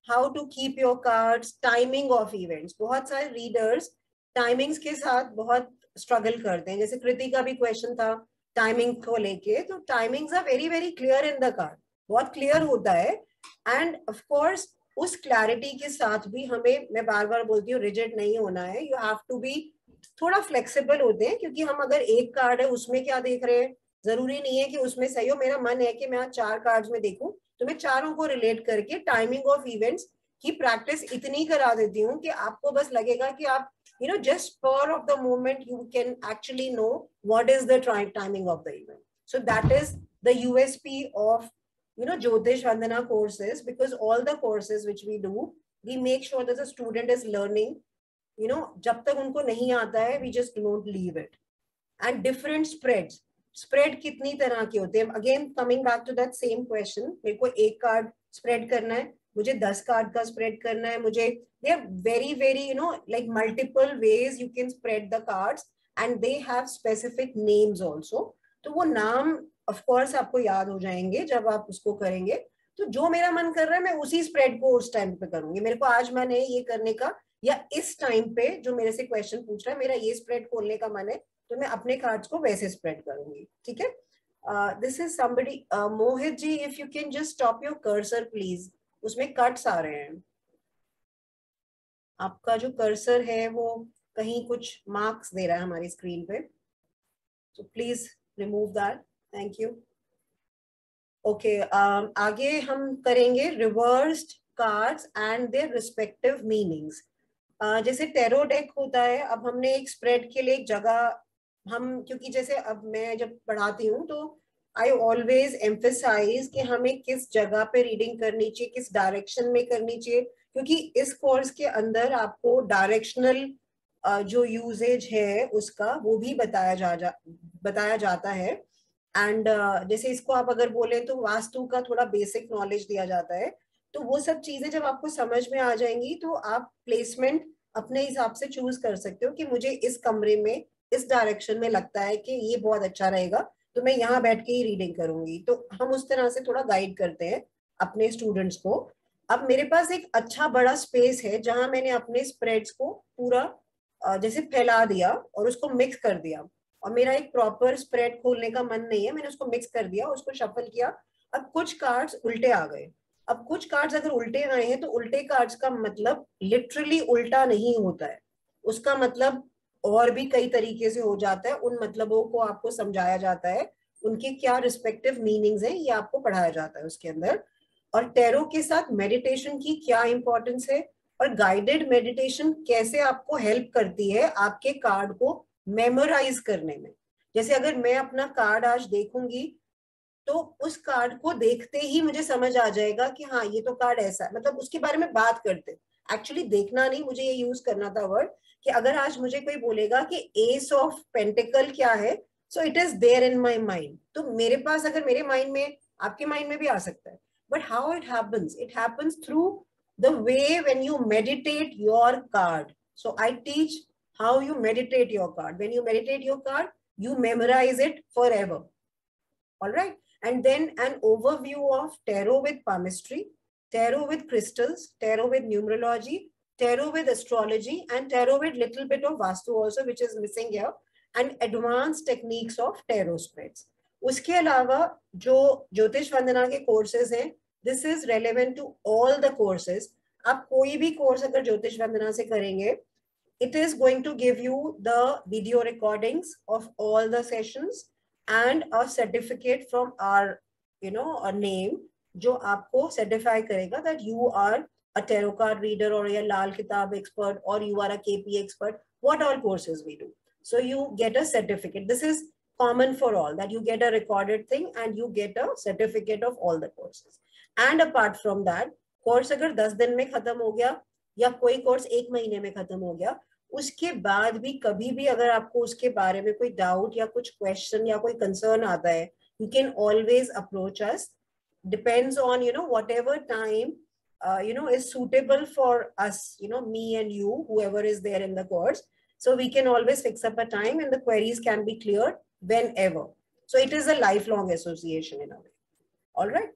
Speaker 2: How to keep your cards, timing of events. बहुत सारे रीडर्स टाइमिंग्स के साथ बहुत स्ट्रगल करते हैं, जैसे कृति का भी क्वेश्चन था टाइमिंग को लेके। तो timings are very very clear in the card, बहुत क्लियर होता है। एंड ऑफ कोर्स उस क्लैरिटी के साथ भी हमें, मैं बार बार बोलती हूँ, रिजिड नहीं होना है। यू हैव टू बी थोड़ा फ्लेक्सिबल होते हैं, क्योंकि हम अगर एक कार्ड है उसमें क्या देख रहे हैं, जरूरी नहीं है कि उसमें सही हो। मेरा मन है कि मैं आज 4 कार्ड्स में देखूं, तो मैं चारों को रिलेट करके टाइमिंग ऑफ इवेंट्स की प्रैक्टिस इतनी करा देती हूँ कि आपको बस लगेगा कि आप just spur of the moment you can actually know what is the timing of the event. So that is the USP of Jyotish Vandana courses, because all the courses which we do, we make sure that the student is learning, jab tak unko nahi aata hai, we just don't leave it. And different spreads, spread kitni tarah ke hote hain, again coming back to that same question, mere ko ek card spread karna hai, मुझे 10 कार्ड का स्प्रेड करना है, मुझे they are very very like multiple ways you can spread the cards and they have specific names also. तो वो नाम of course आपको याद हो जाएंगे जब आप उसको करेंगे। तो जो मेरा मन कर रहा है मैं उसी स्प्रेड को उस टाइम पे करूंगी। मेरे को आज मन है ये करने का, या इस टाइम पे जो मेरे से क्वेश्चन पूछ रहा है, मेरा ये स्प्रेड खोलने का मन है, तो मैं अपने कार्ड्स को वैसे स्प्रेड करूंगी। ठीक है, this is somebody, Mohit ji, if you can just stop your cursor please, उसमें कट्स आ रहे हैं। आपका जो कर्सर है वो कहीं कुछ मार्क्स दे रहा है हमारी स्क्रीन पे, तो please remove that, thank you. Okay, आगे हम करेंगे reversed cards and their respective meanings. जैसे टेरो डेक होता है, अब हमने एक स्प्रेड के लिए एक जगह, हम क्योंकि जैसे अब मैं जब पढ़ाती हूँ तो आई ऑलवेज एम्फेसाइज कि हमें किस जगह पे रीडिंग करनी चाहिए, किस डायरेक्शन में करनी चाहिए, क्योंकि इस कोर्स के अंदर आपको डायरेक्शनल जो यूजेज है उसका वो भी बताया जाता है। एंड जैसे इसको आप अगर बोले तो वास्तु का थोड़ा बेसिक नॉलेज दिया जाता है। तो वो सब चीजें जब आपको समझ में आ जाएंगी तो आप प्लेसमेंट अपने हिसाब से चूज कर सकते हो कि मुझे इस कमरे में इस डायरेक्शन में लगता है कि ये बहुत अच्छा रहेगा, तो मैं यहाँ बैठ के ही रीडिंग करूंगी। तो हम उस तरह से थोड़ा गाइड करते हैं अपने स्टूडेंट्स को। अब मेरे पास एक अच्छा बड़ा स्पेस है जहां मैंने अपने स्प्रेड्स को पूरा जैसे फैला दिया और उसको मिक्स कर दिया, और मेरा एक प्रॉपर स्प्रेड खोलने का मन नहीं है, मैंने उसको मिक्स कर दिया, उसको शफल किया। अब कुछ कार्ड्स उल्टे आ गए। अब कुछ कार्ड्स अगर उल्टे आए हैं तो उल्टे कार्ड्स का मतलब लिटरली उल्टा नहीं होता है, उसका मतलब और भी कई तरीके से हो जाता है। उन मतलबों को आपको समझाया जाता है, उनके क्या रिस्पेक्टिव मीनिंग्स हैं ये आपको पढ़ाया जाता है उसके अंदर। और टैरो के साथ मेडिटेशन की क्या इंपॉर्टेंस है और गाइडेड मेडिटेशन कैसे आपको हेल्प करती है आपके कार्ड को मेमोराइज करने में। जैसे अगर मैं अपना कार्ड आज देखूंगी तो उस कार्ड को देखते ही मुझे समझ आ जाएगा कि हाँ ये तो कार्ड ऐसा है, मतलब उसके बारे में बात करते, एक्चुअली देखना नहीं, मुझे ये यूज करना था वर्ड कि अगर आज मुझे कोई बोलेगा कि एस ऑफ पेंटिकल क्या है, so it is there in my mind. तो मेरे पास अगर मेरे माइंड में, आपके माइंड में भी आ सकता है, but how it happens through the way when you meditate your card. So I teach how you meditate your card. When you meditate your card, you memorize it forever. All right. And then an overview of tarot with palmistry, tarot with crystals, tarot with numerology, tarot with astrology, and tarot with little bit of vastu also, which is missing here, and advanced techniques of tarot spreads. उसके अलावा जो ज्योतिष वंदना के कोर्सेज हैं, this is relevant to all the courses. आप कोई भी कोर्स अगर ज्योतिष वंदना से करेंगे, it is going to give you the video recordings of all the sessions and a certificate from our a name जो आपको certify करेगा that you are a tarot card reader or a Lal Kitab expert, or you are a KP expert, what all courses we do. So you get a certificate. This is common for all, that you get a recorded thing and you get a certificate of all the courses. And apart from that, course अगर 10 दिन में खत्म हो गया या कोई कोर्स 1 महीने में खत्म हो गया, उसके बाद भी कभी भी अगर आपको उसके बारे में कोई डाउट या कुछ क्वेश्चन या कोई कंसर्न आता है, you can always approach us. Depends on, you know, whatever time you know, is suitable for us, you know, me and you, whoever is there in the course. So we can always fix up a time and the queries can be cleared whenever. So it is a lifelong association in a way. All right.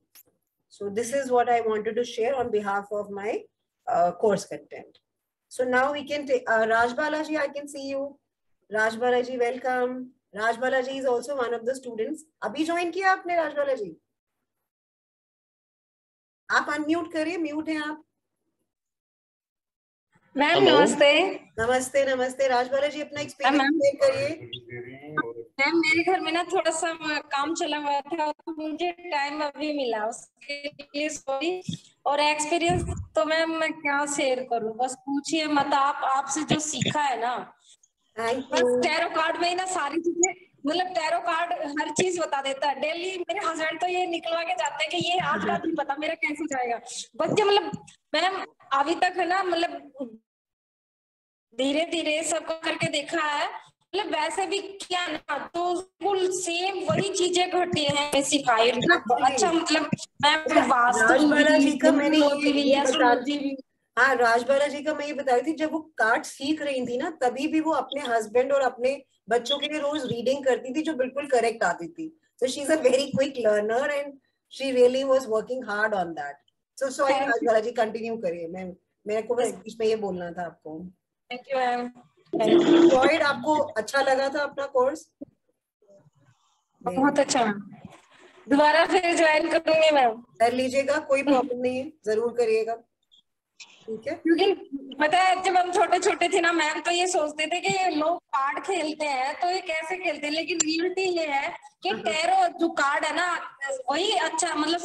Speaker 2: So this is what I wanted to share on behalf of my course content. So now we can take Raj Balaji, I can see you. Raj Balaji, welcome. Raj Balaji is also one of the students. Abhi join kiya aapne, Raj Balaji? आप अनम्यूट करिए, म्यूट हैं आप।
Speaker 11: मैम नमस्ते।
Speaker 2: नमस्ते नमस्ते। राजबाला जी अपना एक्सपीरियंस शेयर करिए।
Speaker 11: मैम मेरे घर में ना थोड़ा सा काम चला हुआ था, तो मुझे टाइम अभी मिला, उसके लिए सॉरी। और एक्सपीरियंस तो मैम मैं क्या शेयर करूं, बस पूछिए मत। आपसे जो सीखा है ना, बस टैरो कार्ड में ही ना सारी चीजें, मतलब टैरो कार्ड हर चीज बता देता है। डेली मेरे हस्बैंड तो ये निकलवा के जाते हैं कि ये आज का दिन पता मेरा कैसे जाएगा। बच्चे मतलब मैम अभी तक है ना, मतलब धीरे धीरे सब करके देखा है, मतलब वैसे भी क्या ना, तो बिल्कुल सेम वही चीजें घटी हैं सिखाई। अच्छा मतलब मैम
Speaker 2: राजबाला जी का मैंने ये हाँ, राजबाला जी का मैं ये बता रही थी, जब वो कार्ड सीख रही थी ना, तभी भी वो अपने हस्बैंड और अपने बच्चों के लिए रोज रीडिंग करती थी, जो बिल्कुल करेक्ट आती थी। So she's a very quick learner and she really was working hard on that. So sorry Rajbala ji, continue करिए। मेरे को बस बीच में ये बोलना था आपको।
Speaker 11: Thank you ma'am.
Speaker 2: Enjoyed, आपको अच्छा लगा था अपना कोर्स?
Speaker 11: बहुत अच्छा। दोबारा फिर ज्वाइन करूंगी मैम।
Speaker 2: कर लीजिएगा, कोई प्रॉब्लम नहीं है, जरूर करिएगा। ठीक है,
Speaker 11: क्योंकि पता है जब हम छोटे छोटे थे ना मैम, तो ये सोचते थे कि लोग कार्ड खेलते हैं तो ये कैसे खेलते हैं, लेकिन रियलिटी ये है कि टैरो जो कार्ड है ना, वही अच्छा मतलब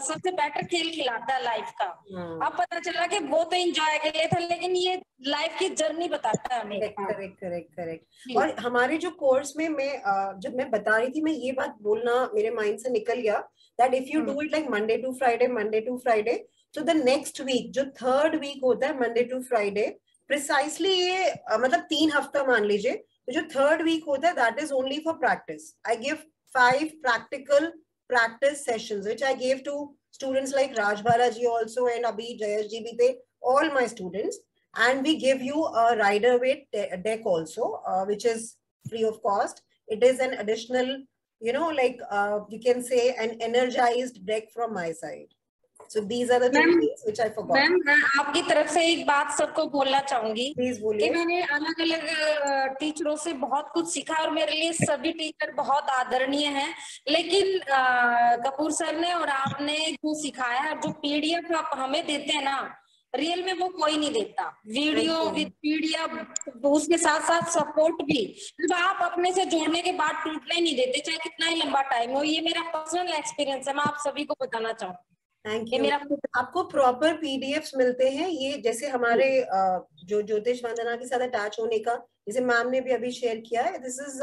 Speaker 11: सबसे बेटर खेल खिलाता है लाइफ का। अब पता चला कि वो तो एंजॉय के लिए था, लेकिन ये लाइफ की जर्नी बताता है हमें।
Speaker 2: Correct correct correct. और हमारे जो कोर्स में जब मैं बता रही थी, मैं ये बात बोलना मेरे माइंड से निकल गया, that if you do it like Monday to Friday, तो द नेक्स्ट वीक जो 3rd वीक होता है, मंडे टू फ्राइडे, प्रिसाइसली ये मतलब 3 हफ्ता मान लीजिए, तो जो 3rd वीक होता है that is only for practice. I give 5 practical practice sessions which I gave to students like Rajbala ji also, and Abhi Jayesh ji bhi the, all my students, and we give you a rider weight deck also, which is free of cost. It is an additional, you know, like you can say an energized deck from my side. So these are the two things which I forgot.
Speaker 11: Ma'am मैं आपकी तरफ से एक बात सबको बोलना चाहूंगी
Speaker 2: कि
Speaker 11: मैंने अलग अलग टीचरों से बहुत कुछ सीखा, और मेरे लिए सभी टीचर बहुत आदरणीय हैं, लेकिन कपूर सर ने और आपने जो सिखाया है, जो पीडीएफ आप हमें देते हैं ना, रियल में वो कोई नहीं देता। वीडियो विद पीडीएफ, उसके साथ साथ सपोर्ट भी, जब आप अपने से जोड़ने के बाद टूटने नहीं देते, चाहे कितना ही लंबा टाइम हो। ये मेरा पर्सनल एक्सपीरियंस है, मैं आप सभी को बताना चाहूँ।
Speaker 2: Thank you. आपको प्रॉपर पीडीएफ्स मिलते हैं, ये जैसे हमारे जो ज्योतिष वंदना के साथ अटैच होने का, जैसे मैम ने भी अभी शेयर किया है, this is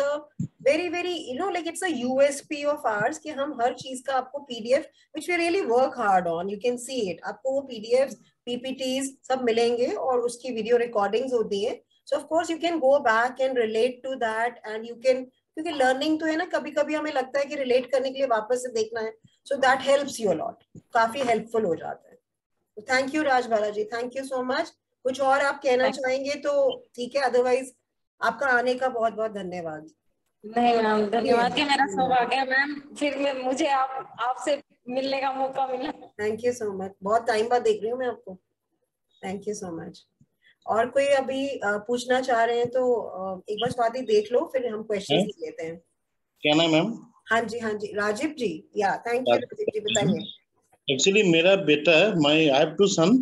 Speaker 2: very very you know like it's a USP of ours, कि हम हर चीज का आपको PDF which we really work hard on, you can see it, आपको वो पीडीएफ्स पीपीटीज सब मिलेंगे और उसकी वीडियो रिकॉर्डिंग्स होती है। So of course you can go back and relate to that, and you can, क्योंकि लर्निंग तो है ना, कभी कभी हमें लगता है कि रिलेट करने के लिए वापस से देखना है, so that helps you a lot, काफी हेल्पफुल हो जाता है। तो thank you Rajbala ji, thank you so much. कुछ और आप कहना चाहेंगे तो ठीक है, अदरवाइज आपका आने का बहुत बहुत धन्यवाद।
Speaker 11: नहीं मैम, धन्यवाद कि मेरा सौभाग्य है मैम, फिर मुझे आपसे मिलने का मौका मिला।
Speaker 2: थैंक यू सो मच, बहुत टाइम बाद देख रही हूँ मैं आपको। Thank you so much. और कोई अभी पूछना चाह रहे हैं तो एक बार स्वाति देख लो, फिर हम क्वेश्चंस लेते हैं।
Speaker 12: क्या नाम मैम?
Speaker 2: हाँ जी राजीव जी, या थैंक यू राजीव जी, बताइए।
Speaker 12: एक्चुअली मेरा बेटा है, आई हैव 2 सन,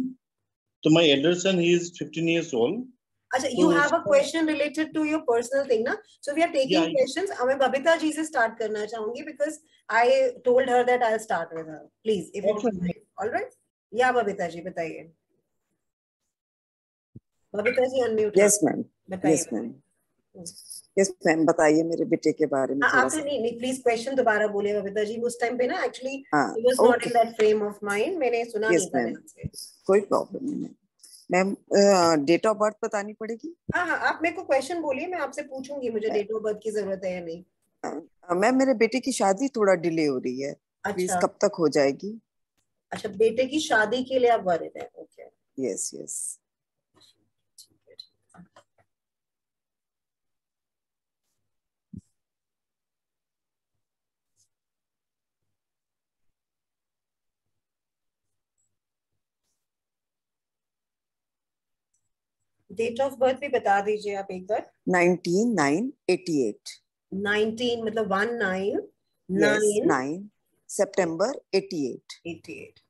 Speaker 12: तो my elder son he is 15 years old.
Speaker 2: अच्छा, you have a question related to your personal thing ना? So we are taking questions. मैं बबीता जी से start करना चाहूंगी because I told her that I'll start with her. Please, if you all right? या बबीता जी बताइए। Babita ji unmute.
Speaker 13: Yes ma'am, yes ma'am, yes ma'am, बताइए मेरे बेटे के बारे में थोड़ा सा।
Speaker 2: नहीं प्लीज क्वेश्चन दोबारा बोलिए बबीता जी। उस टाइम पे ना actually he was not in that frame of mind, मैंने सुना नहीं था ध्यान से।
Speaker 13: कोई प्रॉब्लम नहीं मैम। डेट ऑफ बर्थ बतानी पड़ेगी?
Speaker 2: हाँ, आप मेरे को क्वेश्चन बोलिए, मैं आपसे पूछूंगी मुझे डेट ऑफ बर्थ की जरूरत है या नहीं।
Speaker 13: मैम मेरे बेटे की शादी थोड़ा डिले हो रही है, प्लीज कब तक हो जाएगी?
Speaker 2: अच्छा, बेटे की शादी के लिए आप वरिड हैं? Okay,
Speaker 13: yes yes.
Speaker 2: Date of birth भी बता दीजिए आप एक बार।
Speaker 13: 19/9/88।
Speaker 2: 19 मतलब 19
Speaker 13: 9 सितंबर 88।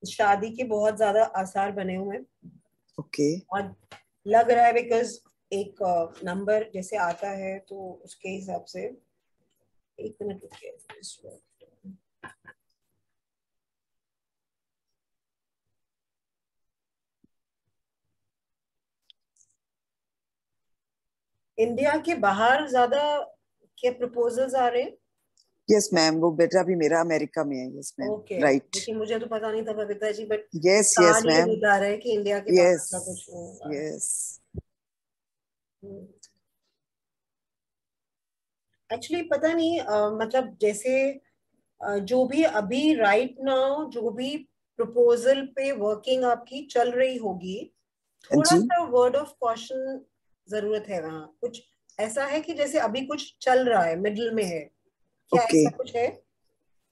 Speaker 2: शादी के बहुत ज्यादा आसार बने हुए हैं।
Speaker 13: ओके।
Speaker 2: और लग रहा है बिकॉज एक नंबर जैसे आता है तो उसके हिसाब से, एक मिनट रुकिए। इंडिया के बाहर ज्यादा के प्रपोजल्स आ रहे हैं?
Speaker 13: यस मैम, वो बेटा भी मेरा अमेरिका में है। Yes ma'am, right.
Speaker 2: लेकिन मुझे तो पता नहीं था Babita ji, but
Speaker 13: yes yes ma'am,
Speaker 2: बता रहे हैं कि इंडिया के बाहर का कुछ
Speaker 13: यस।
Speaker 2: एक्चुअली पता नहीं मतलब जैसे जो भी अभी राइट नाउ जो भी प्रपोजल पे वर्किंग आपकी चल रही होगी, थोड़ा सा वर्ड ऑफ कॉशन जरूरत है वहाँ। कुछ ऐसा है कि जैसे अभी कुछ चल रहा है, मिडिल में है क्या? ऐसा कुछ है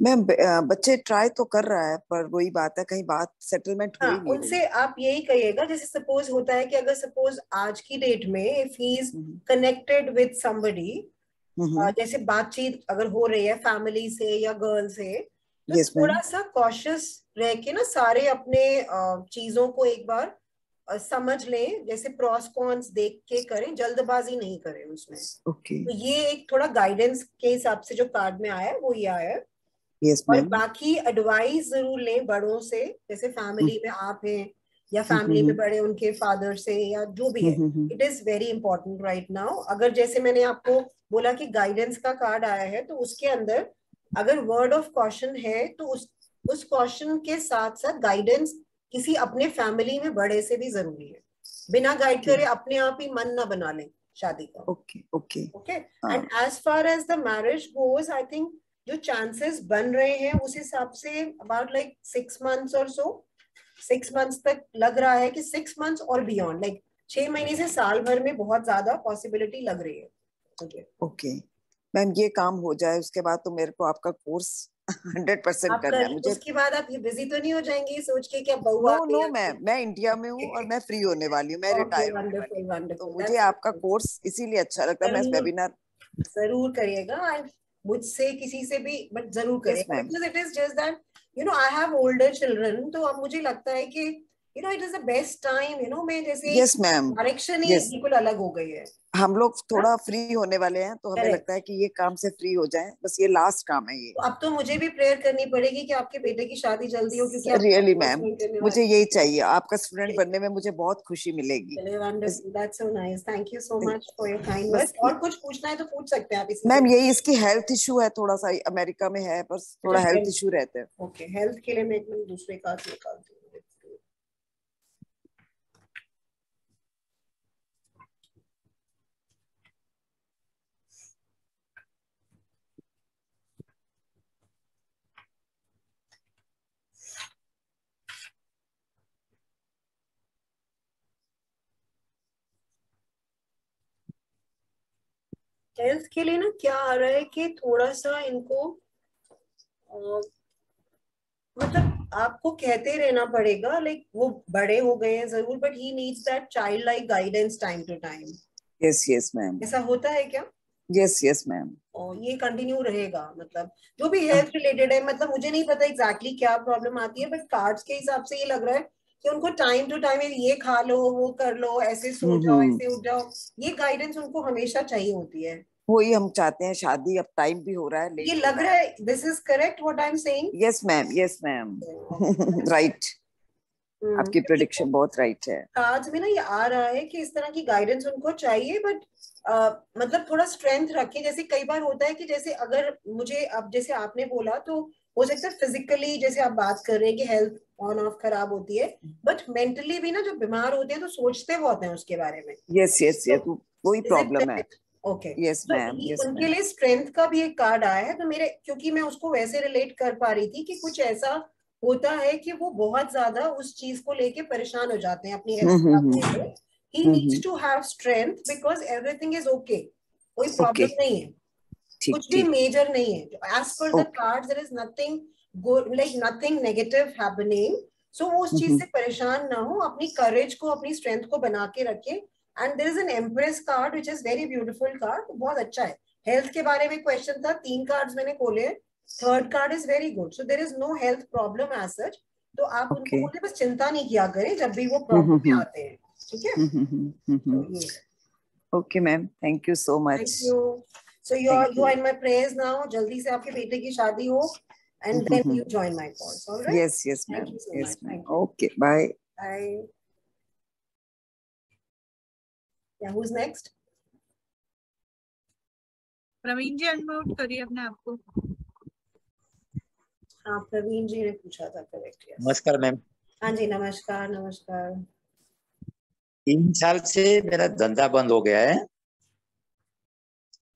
Speaker 13: मैम? बच्चे ट्राई तो कर रहा है, पर वही बात है, कहीं बात सेटलमेंट हुई नहीं।
Speaker 2: उनसे आप यही कहिएगा, जैसे सपोज होता है कि अगर सपोज आज की डेट में if he is connected with somebody, जैसे बातचीत अगर हो रही है फैमिली से या गर्ल से, तो थोड़ा सा कॉशियस रह के ना सारे अपने चीजों को एक बार समझ लें, जैसे प्रॉस कॉन्स देख के करें, जल्दबाजी नहीं करें उसमें। तो ये एक थोड़ा गाइडेंस के हिसाब से जो कार्ड में आया है वो ये आया है। और बाकी एडवाइस जरूर लें बड़ों से, जैसे फैमिली में आप हैं या फैमिली में बड़े उनके फादर से या जो भी है। It is very important right now. अगर जैसे मैंने आपको बोला कि गाइडेंस का कार्ड आया है, तो उसके अंदर अगर वर्ड ऑफ कॉशन है तो उस कॉशन के साथ साथ गाइडेंस किसी अपने फैमिली में बड़े से भी जरूरी है। बिना गाइड करे अपने आप ही मन ना बना लें शादी का।
Speaker 13: Okay.
Speaker 2: And as far as the marriage goes, I think जो चांसेस बन रहे हैं उस हिसाब से अबाउट लाइक 6 months और सो, 6 months तक लग रहा है कि 6 months और बियॉन्ड, लाइक 6 महीने से साल भर में बहुत ज्यादा पॉसिबिलिटी लग रही है।
Speaker 13: ओके मैम, ये काम हो जाए उसके बाद तो मेरे को आपका कोर्स 100% करना है मुझे।
Speaker 2: उसके बाद आप बिजी तो नहीं हो जाएंगी सोच के क्या बहू आ गई?
Speaker 13: नो मैम, मैं इंडिया में हूँ और मैं फ्री होने वाली हूँ, मैं रिटायर होने वाली हूँ, तो मुझे आपका कोर्स इसीलिए अच्छा लगता है। मैं वेबिनार
Speaker 2: जरूर करिएगा, मुझसे किसी से भी बट जरूर करिएगा। It is just that you know I have older children, तो अब मुझे लगता है कि you know it is the best time, you no मैं जैसे डायरेक्शन ही बिल्कुल अलग हो गई है।
Speaker 13: हम लोग थोड़ा फ्री होने वाले हैं, तो हमें लगता है कि ये काम से फ्री हो जाए, बस ये लास्ट काम है ये।
Speaker 2: तो अब तो मुझे भी प्रेयर करनी पड़ेगी कि आपके बेटे की शादी जल्दी हो, क्योंकि
Speaker 13: रियली मैम मुझे यही चाहिए, आपका स्टूडेंट बनने में मुझे बहुत खुशी मिलेगी।
Speaker 2: That's so nice. Thank you so much for your kind words. और कुछ पूछना है तो पूछ सकते हैं आप इसमें।
Speaker 13: मैम यही इसकी हेल्थ इशू है, थोड़ा सा अमेरिका में है, बस थोड़ा हेल्थ इशू रहते हैं।
Speaker 2: ओके, हेल्थ के लिए मैं एक मिनट दूसरे कार्ड निकालती हूँ। हेल्थ के लिए ना क्या आ रहा है कि थोड़ा सा इनको मतलब आपको कहते रहना पड़ेगा, लाइक वो बड़े हो गए हैं जरूर, but he needs that child like guidance time to time.
Speaker 13: Yes ma'am.
Speaker 2: ऐसा होता है क्या?
Speaker 13: Yes ma'am.
Speaker 2: और ये कंटिन्यू रहेगा, मतलब जो भी हेल्थ रिलेटेड है, मतलब मुझे नहीं पता एग्जैक्टली क्या प्रॉब्लम आती है, बट कार्ड्स के हिसाब से ये लग रहा है कि उनको टाइम टू टाइम ये खा लो, वो कर लो, ऐसे सो जाओ, ऐसे उठ जाओ, ये गाइडेंस उनको हमेशा चाहिए होती है।
Speaker 13: वही हम चाहते हैं शादी, अब टाइम भी हो रहा है।
Speaker 2: ये लग रहा है this is correct what I am saying?
Speaker 13: Yes ma'am, yes ma'am, right. आपकी प्रेडिक्शन बहुत राइट है।
Speaker 2: कार्ड्स में ना ये आ रहा है कि इस तरह की गाइडेंस उनको चाहिए, बट मतलब थोड़ा स्ट्रेंथ रखे। जैसे कई बार होता है कि जैसे अगर मुझे अब जैसे आपने बोला तो हो सकता है फिजिकली जैसे आप बात कर रहे हैं कि हेल्थ ऑन ऑफ खराब होती है, बट मेंटली भी ना जो बीमार होते हैं तो सोचते बहुत हैं उसके बारे में।
Speaker 13: यस यस यस, वही प्रॉब्लम है।
Speaker 2: ओके,
Speaker 13: यस मैम, यस
Speaker 2: उनके
Speaker 13: मैम।
Speaker 2: लिए स्ट्रेंथ का भी एक कार्ड आया है। तो मेरे, क्योंकि मैं उसको वैसे रिलेट कर पा रही थी कि कुछ ऐसा होता है कि वो बहुत ज्यादा उस चीज को लेके परेशान हो जाते हैं अपनी हेल्थ खराब लेके। He needs to have strength because everything is okay, कोई प्रॉब्लम नहीं है, कुछ भी मेजर नहीं है। As per the card there is nothing good, like nothing negative happening. So वो उस चीज से परेशान ना हो, अपनी करेज को, अपनी स्ट्रेंथ को बना के रखे। And there is an empress card which is very beautiful card, बहुत अच्छा है। हेल्थ के बारे में क्वेश्चन था, 3 कार्ड्स मैंने खोले हैं। Third card is very good, so there is no health problem as such. तो आप उनको बोलते बस चिंता नहीं किया करें जब भी वो प्रॉब्लम में आते हैं, ठीक है?
Speaker 13: Okay ma'am, thank you so much.
Speaker 2: Thank you. So you are in my prayers now. जल्दी से आपके बेटे की शादी हो and then you join my course. All right?
Speaker 13: Yes, yes ma'am.
Speaker 2: Thank you so
Speaker 13: Yes
Speaker 2: much.
Speaker 13: ma'am.
Speaker 2: Thank you.
Speaker 13: Okay, bye.
Speaker 2: Bye. Yeah, who's next?
Speaker 1: Praveen ji unmute करिए अपने आप को।
Speaker 2: हाँ, प्रवीण जी ने पूछा था, करेक्ट? यस।
Speaker 9: नमस्कार मैम।
Speaker 2: हाँ जी, नमस्कार नमस्कार।
Speaker 9: 3 साल से मेरा धंधा बंद हो गया है।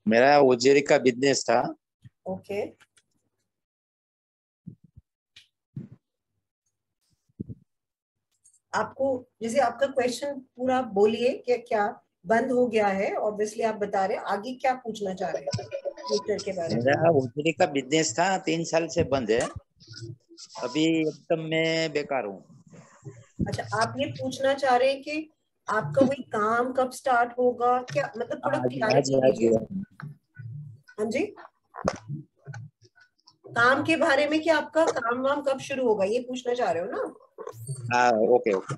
Speaker 9: मेरा उजेरी का बिजनेस था।
Speaker 2: ओके। आपको जैसे आपका क्वेश्चन पूरा बोलिए कि क्या बंद हो गया है, ऑब्वियसली आप बता रहे हैं, आगे क्या पूछना चाह रहे हैं फ्यूचर के बारे में?
Speaker 9: मेरा उजेरी का बिजनेस था, 3 साल से बंद है। अभी एकदम मैं बेकार हूँ।
Speaker 2: अच्छा, आप ये पूछना चाह रहे हैं कि आपका वही काम कब स्टार्ट होगा, क्या मतलब थोड़ा क्लैरिटी दीजिए। हाँ जी, काम के बारे में कि आपका काम वाम कब शुरू होगा, ये पूछना चाह रहे हो ना?
Speaker 9: हाँ, ओके ओके।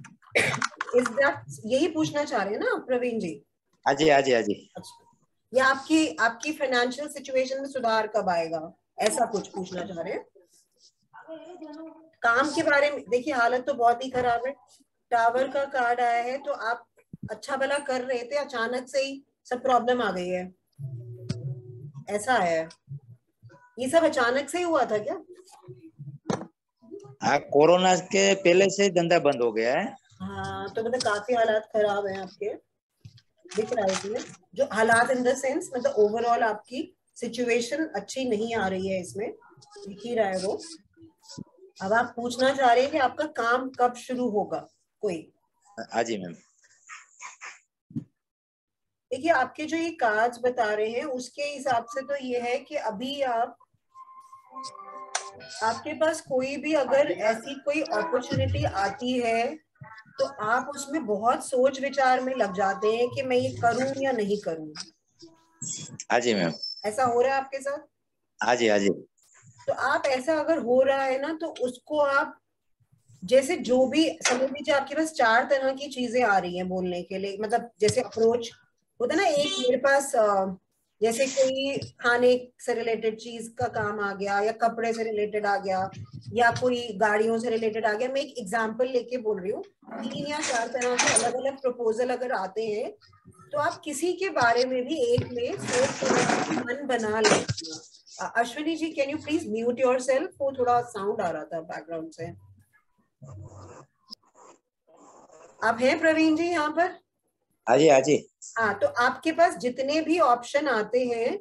Speaker 2: इज दैट, यही पूछना चाह रहे हैं ना प्रवीण जी?
Speaker 9: हाँ जी हाँ जी हाँ जी।
Speaker 2: अच्छा, या आपकी फाइनेंशियल सिचुएशन में सुधार कब आएगा, ऐसा कुछ पूछना चाह रहे हैं? काम के बारे में देखिए, हालत तो बहुत ही खराब है। टावर का कार्ड आया है, तो आप अच्छा भला कर रहे थे, अचानक से ही सब प्रॉब्लम आ गई है, ऐसा है। ये सब अचानक से ही हुआ था क्या?
Speaker 9: हाँ, कोरोना के पहले से धंधा बंद हो गया है।
Speaker 2: हाँ, तो मतलब काफी हालात खराब हैं आपके, दिख रहा है इसमें। जो हालात इन द सेंस मतलब ओवरऑल आपकी सिचुएशन अच्छी नहीं आ रही है, इसमें दिख ही रहा है वो। अब आप पूछना चाह रहे हैं कि आपका काम कब शुरू होगा कोई?
Speaker 9: हाँ जी मैम।
Speaker 2: देखिए, आपके जो ये कार्ड्स बता रहे हैं उसके हिसाब से तो ये है कि अभी आपके पास कोई भी अगर ऐसी कोई अपॉर्चुनिटी आती है तो आप उसमें बहुत सोच विचार में लग जाते हैं कि मैं ये करूं या नहीं करूं।
Speaker 9: हाँ जी मैम।
Speaker 2: ऐसा हो रहा है आपके साथ?
Speaker 9: हाँ जी हाँ जी।
Speaker 2: तो आप ऐसा अगर हो रहा है ना, तो उसको आप जैसे जो भी समझ लीजिए, आपके पास 4 तरह की चीजें आ रही हैं बोलने के लिए, मतलब जैसे अप्रोच होता है ना। एक मेरे पास जैसे कोई खाने से रिलेटेड चीज का काम आ गया, या कपड़े से रिलेटेड आ गया, या कोई गाड़ियों से रिलेटेड आ गया। मैं एक एग्जांपल लेके बोल रही हूँ। 3 या 4 तरह के अलग अलग प्रपोजल अगर आते हैं, तो आप किसी के बारे में भी एक में सोच के मन बना लें। Ashwini ji, can you please mute yourself? वो थोड़ा साउंड आ रहा था बैकग्राउंड से। आप हैं प्रवीण जी यहाँ पर?
Speaker 9: हाँ जी हाँ जी।
Speaker 2: हाँ, तो आपके पास जितने भी ऑप्शन आते हैं,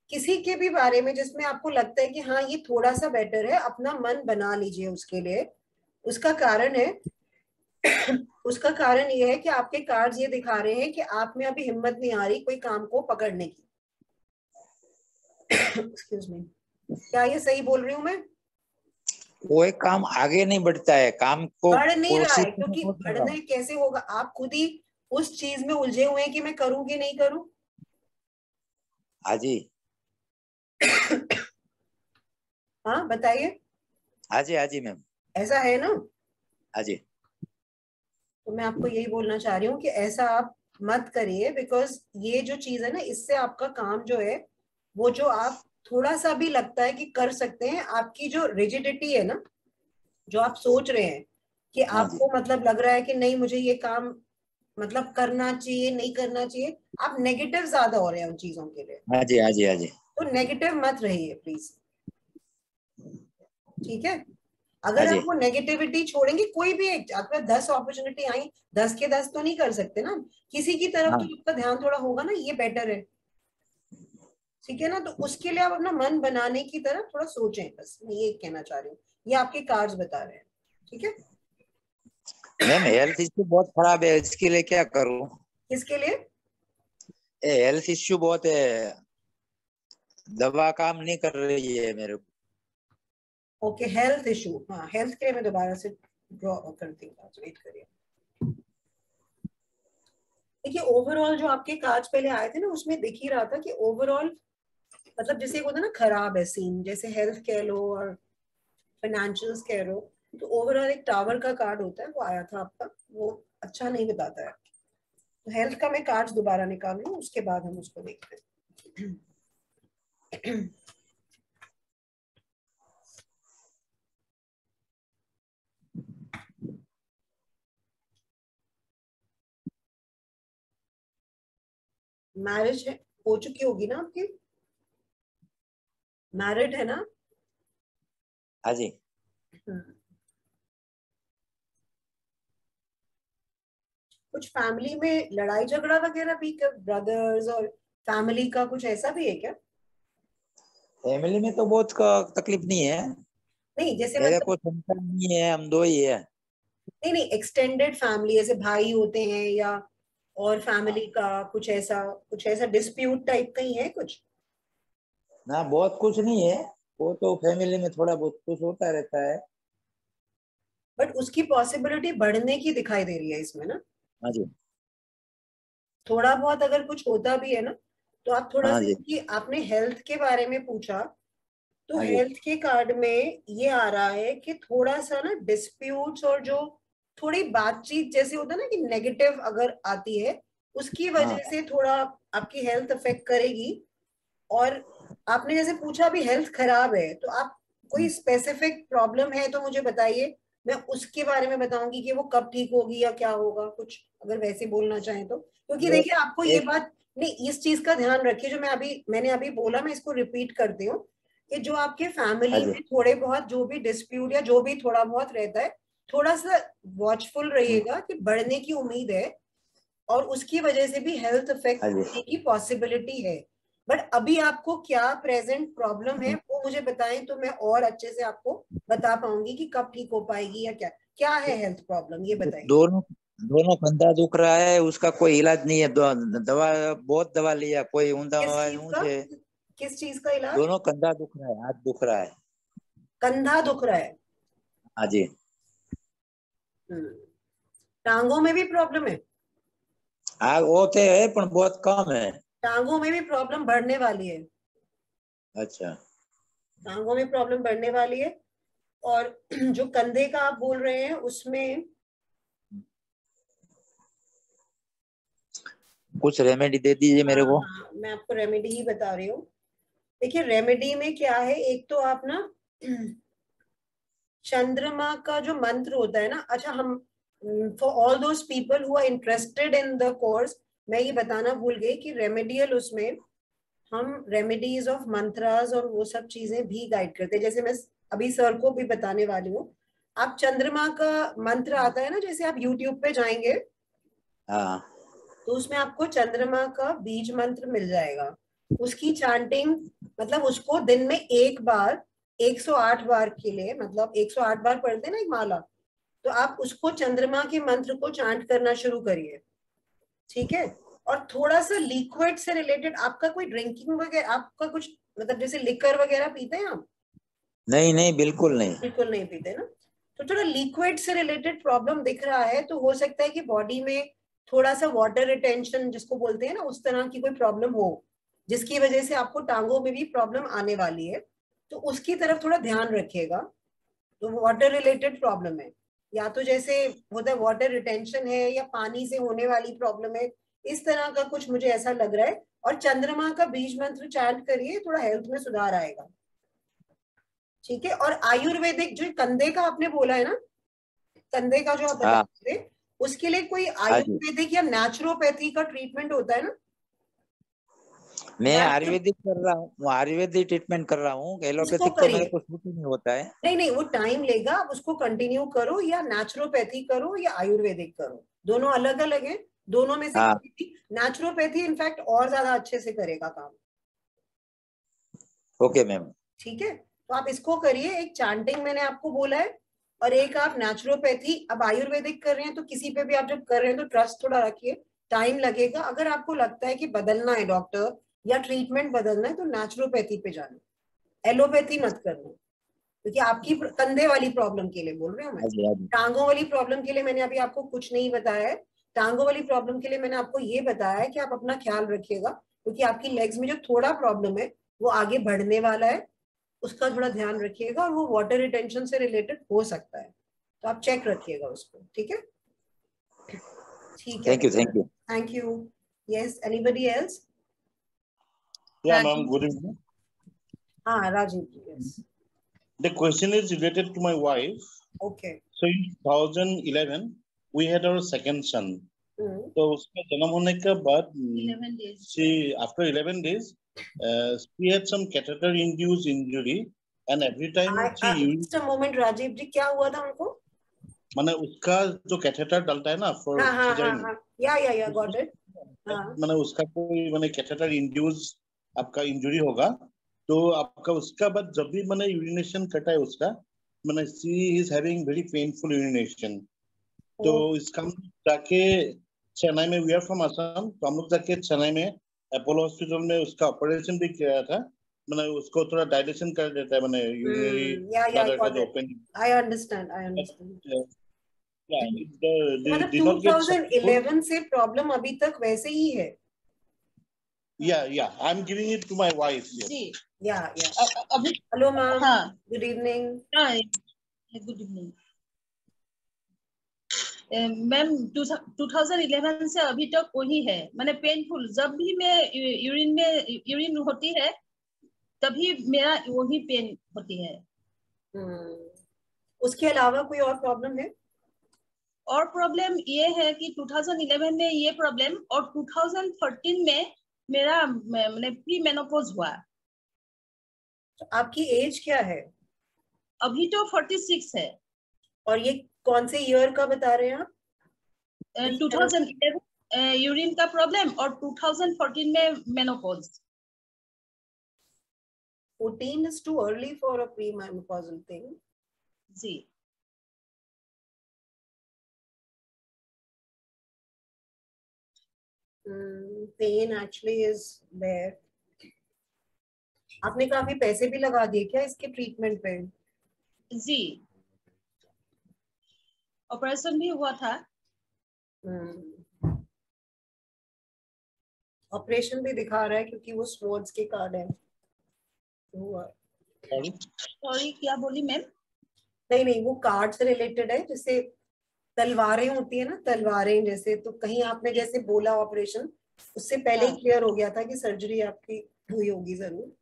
Speaker 2: किसी के भी बारे में जिसमें आपको लगता है कि हाँ ये थोड़ा सा बेटर है, अपना मन बना लीजिए उसके लिए। उसका कारण है उसका कारण ये है कि आपके कार्ड्स ये दिखा रहे हैं कि आप में अभी हिम्मत नहीं आ रही कोई काम को पकड़ने की। एक्सक्यूज मी, क्या ये सही बोल रही हूँ मैं?
Speaker 9: वो एक काम आगे नहीं बढ़ता है, काम को
Speaker 2: बढ़ नहीं रहा है, क्योंकि बढ़ने कैसे होगा? आप खुद ही उस चीज में उलझे हुए हैं कि मैं करूँ कि नहीं करूँ।
Speaker 9: हाँ जी।
Speaker 2: हाँ बताइए।
Speaker 9: हाँ जी मैम।
Speaker 2: ऐसा है ना?
Speaker 9: हाँ जी।
Speaker 2: तो मैं आपको यही बोलना चाह रही हूँ कि ऐसा आप मत करिए, बिकॉज ये जो चीज है ना, इससे आपका काम जो है वो जो आप थोड़ा सा भी लगता है कि कर सकते हैं, आपकी जो रिजिडिटी है ना, जो आप सोच रहे हैं कि आपको मतलब लग रहा है कि नहीं मुझे ये काम मतलब करना चाहिए नहीं करना चाहिए, आप नेगेटिव ज्यादा हो रहे हैं उन चीजों के लिए।
Speaker 9: हाँ जी हाँ जी हाँ जी।
Speaker 2: तो नेगेटिव मत रहिए प्लीज, ठीक है? अगर आप वो नेगेटिविटी छोड़ेंगे, कोई भी एक आपका 10 अपॉर्चुनिटी आई, 10 के 10 तो नहीं कर सकते ना, किसी की तरफ तो आपका ध्यान थोड़ा होगा ना, ये बेटर है, ठीक है ना? तो उसके लिए आप अपना मन बनाने की तरफ थोड़ा सोचें, बस मैं ये कहना चाह रही हूँ, ये आपके कार्ड्स बता रहे हैं, ठीक है?
Speaker 9: मैम हेल्थ इश्यू बहुत खराब है, इसके लिए क्या करूं?
Speaker 2: किसके लिए?
Speaker 9: हेल्थ इश्यू बहुत है, दवा काम नहीं कर रही है मेरे को।
Speaker 2: ओके, हेल्थ इशू, हाँ हेल्थ के लिए मैं दोबारा से ड्रॉ करती हूँ, वेट करिए। देखिए ओवरऑल जो आपके कार्ड्स पहले आए थे ना, उसमें दिख ही रहा था कि ओवरऑल मतलब जैसे एक होता है ना खराब है सीन, जैसे हेल्थ कह लो और फाइनेंशियल्स कह लो, तो ओवरऑल एक टावर का कार्ड होता है, वो आया था आपका, वो अच्छा नहीं बताता है। तो हेल्थ का मैं कार्ड्स दोबारा निकाल लूँ, उसके बाद हम उसको देखते हैं। मैरिज है, हो चुकी होगी ना आपकी? मैरिड है ना?
Speaker 9: हाँ जी।
Speaker 2: कुछ फैमिली में लड़ाई झगड़ा वगैरह भी, ब्रदर्स और फैमिली का कुछ ऐसा भी है क्या?
Speaker 9: फैमिली में तो बहुत तकलीफ नहीं है,
Speaker 2: नहीं जैसे
Speaker 9: मेरे
Speaker 2: मतलब
Speaker 9: को संतान नहीं है, हम दो ही है।
Speaker 2: नहीं नहीं, एक्सटेंडेड फैमिली जैसे भाई होते हैं या और फैमिली का कुछ ऐसा डिस्प्यूट टाइप का ही है कुछ?
Speaker 9: ना बहुत कुछ नहीं है, वो तो फैमिली में थोड़ा बहुत कुछ होता रहता है।
Speaker 2: बट उसकी पॉसिबिलिटी बढ़ने की दिखाई दे रही है इसमें ना।
Speaker 9: हाँ जी।
Speaker 2: थोड़ा बहुत अगर कुछ होता भी है ना, तो आप थोड़ा
Speaker 9: हाँ
Speaker 2: सा,
Speaker 9: जी।
Speaker 2: कि आपने हेल्थ के बारे में पूछा, तो
Speaker 9: हाँ जी।
Speaker 2: हेल्थ के कार्ड में ये आ रहा है कि थोड़ा सा ना डिस्प्यूट्स और जो थोड़ी बातचीत जैसे होता है ना कि नेगेटिव अगर आती है, उसकी वजह से थोड़ा आपकी हेल्थ अफेक्ट करेगी। और आपने जैसे पूछा अभी हेल्थ खराब है, तो आप कोई स्पेसिफिक प्रॉब्लम है तो मुझे बताइए, मैं उसके बारे में बताऊंगी कि वो कब ठीक होगी या क्या होगा, कुछ अगर वैसे बोलना चाहें तो। क्योंकि देखिए आपको ये बात नहीं, इस चीज का ध्यान रखिए, जो मैंने अभी बोला, मैं इसको रिपीट करती हूँ कि जो आपके फैमिली में थोड़े बहुत जो भी डिस्प्यूट या जो भी थोड़ा बहुत रहता है, थोड़ा सा वॉचफुल रहिएगा कि बढ़ने की उम्मीद है और उसकी वजह से भी हेल्थ अफेक्ट होने की पॉसिबिलिटी है। बट अभी आपको क्या प्रेजेंट प्रॉब्लम है वो मुझे बताएं, तो मैं और अच्छे से आपको बता पाऊंगी कि कब ठीक हो पाएगी या क्या क्या है हेल्थ प्रॉब्लम, ये बताइए।
Speaker 9: दोनों दोनों कंधा दुख रहा है, उसका कोई इलाज नहीं है, दवा बहुत दवा लिया, कोई
Speaker 2: किस चीज का इलाज?
Speaker 9: दोनों कंधा दुख रहा है, हाथ दुख रहा है।
Speaker 2: कंधा दुख रहा है?
Speaker 9: हाँ जी।
Speaker 2: टांगों में भी प्रॉब्लम है?
Speaker 9: हाँ वो तो है पर बहुत कम है।
Speaker 2: टांगों में भी प्रॉब्लम बढ़ने वाली है?
Speaker 9: अच्छा।
Speaker 2: टांगों में प्रॉब्लम बढ़ने वाली है। और जो कंधे का आप बोल रहे हैं उसमें
Speaker 9: कुछ रेमेडी दे दीजिए मेरे को।
Speaker 2: हाँ, मैं आपको रेमेडी ही बता रही हूँ। देखिए रेमेडी में क्या है, एक तो आप ना चंद्रमा का जो मंत्र होता है ना, अच्छा हम for all those people who are interested in the course, मैं ये बताना भूल गई कि रेमेडियल उसमें हम रेमेडीज ऑफ मंत्रास और वो सब चीजें भी गाइड करते हैं, जैसे मैं अभी सर को भी बताने वाली हूँ। आप चंद्रमा का मंत्र आता है ना, जैसे आप यूट्यूब पे जाएंगे तो उसमें आपको चंद्रमा का बीज मंत्र मिल जाएगा, उसकी चांटिंग मतलब उसको दिन में एक बार 108 बार के लिए, मतलब 108 बार पढ़ते हैं ना एक माला, तो आप उसको चंद्रमा के मंत्र को चांट करना शुरू करिए, ठीक है? और थोड़ा सा लिक्विड से रिलेटेड, आपका कोई ड्रिंकिंग वगैरह, आपका कुछ मतलब जैसे लिकर वगैरह पीते हैं आप?
Speaker 9: नहीं नहीं बिल्कुल नहीं।
Speaker 2: बिल्कुल नहीं पीते ना, तो थोड़ा लिक्विड से रिलेटेड प्रॉब्लम दिख रहा है, तो हो सकता है कि बॉडी में थोड़ा सा वाटर रिटेंशन जिसको बोलते हैं ना, उस तरह की कोई प्रॉब्लम हो, जिसकी वजह से आपको टांगों में भी प्रॉब्लम आने वाली है, तो उसकी तरफ थोड़ा ध्यान रखिएगा। तो वाटर रिलेटेड प्रॉब्लम है, या तो जैसे होता है वाटर रिटेंशन है, या पानी से होने वाली प्रॉब्लम है, इस तरह का कुछ मुझे ऐसा लग रहा है। और चंद्रमा का बीज मंत्र चैंट करिए, थोड़ा हेल्थ में सुधार आएगा, ठीक है। और आयुर्वेदिक जो कंधे का आपने बोला है ना, कंधे का जो आप बता रहे थे, उसके लिए कोई आयुर्वेदिक या नेचुरोपैथी का ट्रीटमेंट होता है ना?
Speaker 9: मैं आयुर्वेदिक कर रहा हूँ, आयुर्वेदिक ट्रीटमेंट कर रहा हूँ, एलोपैथिक तो मेरे को सूट नहीं होता है।
Speaker 2: नहीं, वो टाइम लेगा, आप उसको कंटिन्यू करो, या नेचुरोपैथी करो या आयुर्वेदिक करो, दोनों अलग अलग है, दोनों में से नेचुरोपैथी इनफैक्ट और ज्यादा अच्छे से करेगा काम।
Speaker 9: ओके मैम,
Speaker 2: ठीक है, तो आप इसको करिए। एक चैंटिंग मैंने आपको बोला है, और एक आप नेचुरोपैथी। अब आयुर्वेदिक कर रहे हैं तो किसी पे भी आप जब कर रहे हैं तो ट्रस्ट थोड़ा रखिए, टाइम लगेगा। अगर आपको लगता है कि बदलना है डॉक्टर या ट्रीटमेंट बदलना है तो नेचुरोपैथी पे जाना, एलोपैथी मत करना, क्योंकि आपकी कंधे वाली प्रॉब्लम के लिए बोल रही हूँ मैं। टांगों वाली प्रॉब्लम के लिए मैंने अभी आपको कुछ नहीं बताया है। टांगों वाली प्रॉब्लम के लिए मैंने आपको ये बताया है कि आप अपना ख्याल रखिएगा, क्योंकि आपकी लेग्स में जो थोड़ा प्रॉब्लम है वो आगे बढ़ने वाला है, उसका थोड़ा ध्यान रखिएगा। और वो वाटर रिटेंशन से रिलेटेड हो सकता है, तो आप चेक रखिएगा उसको, ठीक है? ठीक है, thank you. Yes, anybody else?
Speaker 12: या मैम, गुड इवनिंग।
Speaker 2: हाँ, राजीव जी, yes.
Speaker 12: The question is related to my wife.
Speaker 2: Okay.
Speaker 12: So in 2011 we had our second son. तो उसका जन्म होने के बाद
Speaker 1: 11 days.
Speaker 12: After 11 days she had some catheter induced injury and every time
Speaker 2: just a moment Rajiv जी, क्या हुआ था उनको?
Speaker 12: माने उसका जो कैथेटर डालता है ना for
Speaker 2: हाँ, या got it.
Speaker 12: माने उसका कोई माने कैथेटर इंड्यूस आपका इंजुरी होगा, तो आपका उसका बाद जब भी मैंने यूरिनेशन कटा है उसका, मैंने she is having very painful urination. तो इसका जाके चेन्नई में, वी आर फ्रॉम असम, तो हम लोग जाके चेन्नई में अपोलो हॉस्पिटल में उसका ऑपरेशन भी किया था। मैंने उसको थोड़ा डायलेशन कर देता है, मैंने यूरिनरी ब्लैडर का जो ओपन।
Speaker 2: I understand. मतलब 2011 से प्रॉब्लम अभी तक वैसे ही है?
Speaker 12: Yeah, I'm giving it to my wife.
Speaker 2: Yes. Yeah. Hello, ma'am. हाँ. Good evening.
Speaker 14: Good evening. Ma'am 2011 से अभी तक वही है, मैंने पेनफुल, जब भी मैं यूरिन होती है तभी मेरा वही पेन होती है।
Speaker 2: उसके अलावा कोई और प्रॉब्लम है?
Speaker 14: और प्रॉब्लम ये है कि 2011 में ये प्रॉब्लम, और 2013 में मेरा मैंने प्री मेनोपॉज हुआ।
Speaker 2: तो आपकी एज क्या है?
Speaker 14: अभी तो 46 है।
Speaker 2: और ये कौन से ईयर का बता रहे हैं आप?
Speaker 14: 2011 यूरिन का प्रॉब्लम और 2014 में menopause.
Speaker 2: 14 is too early for a premenopausal thing.
Speaker 14: जी।
Speaker 2: Pain actually is there. आपने काफी पैसे भी लगा दिए क्या इसके ट्रीटमेंट पे?
Speaker 14: जी, ऑपरेशन भी हुआ था।
Speaker 2: ऑपरेशन भी दिखा रहा है क्योंकि वो स्पोर्ट्स के कार्ड है।
Speaker 14: सॉरी, क्या बोली मैम?
Speaker 2: नहीं, वो कार्ड से रिलेटेड है, जैसे तलवारें होती है ना, तलवारें जैसे, तो कहीं आपने जैसे बोला ऑपरेशन, उससे पहले ही क्लियर हो गया था कि सर्जरी आपकी हुई होगी जरूर।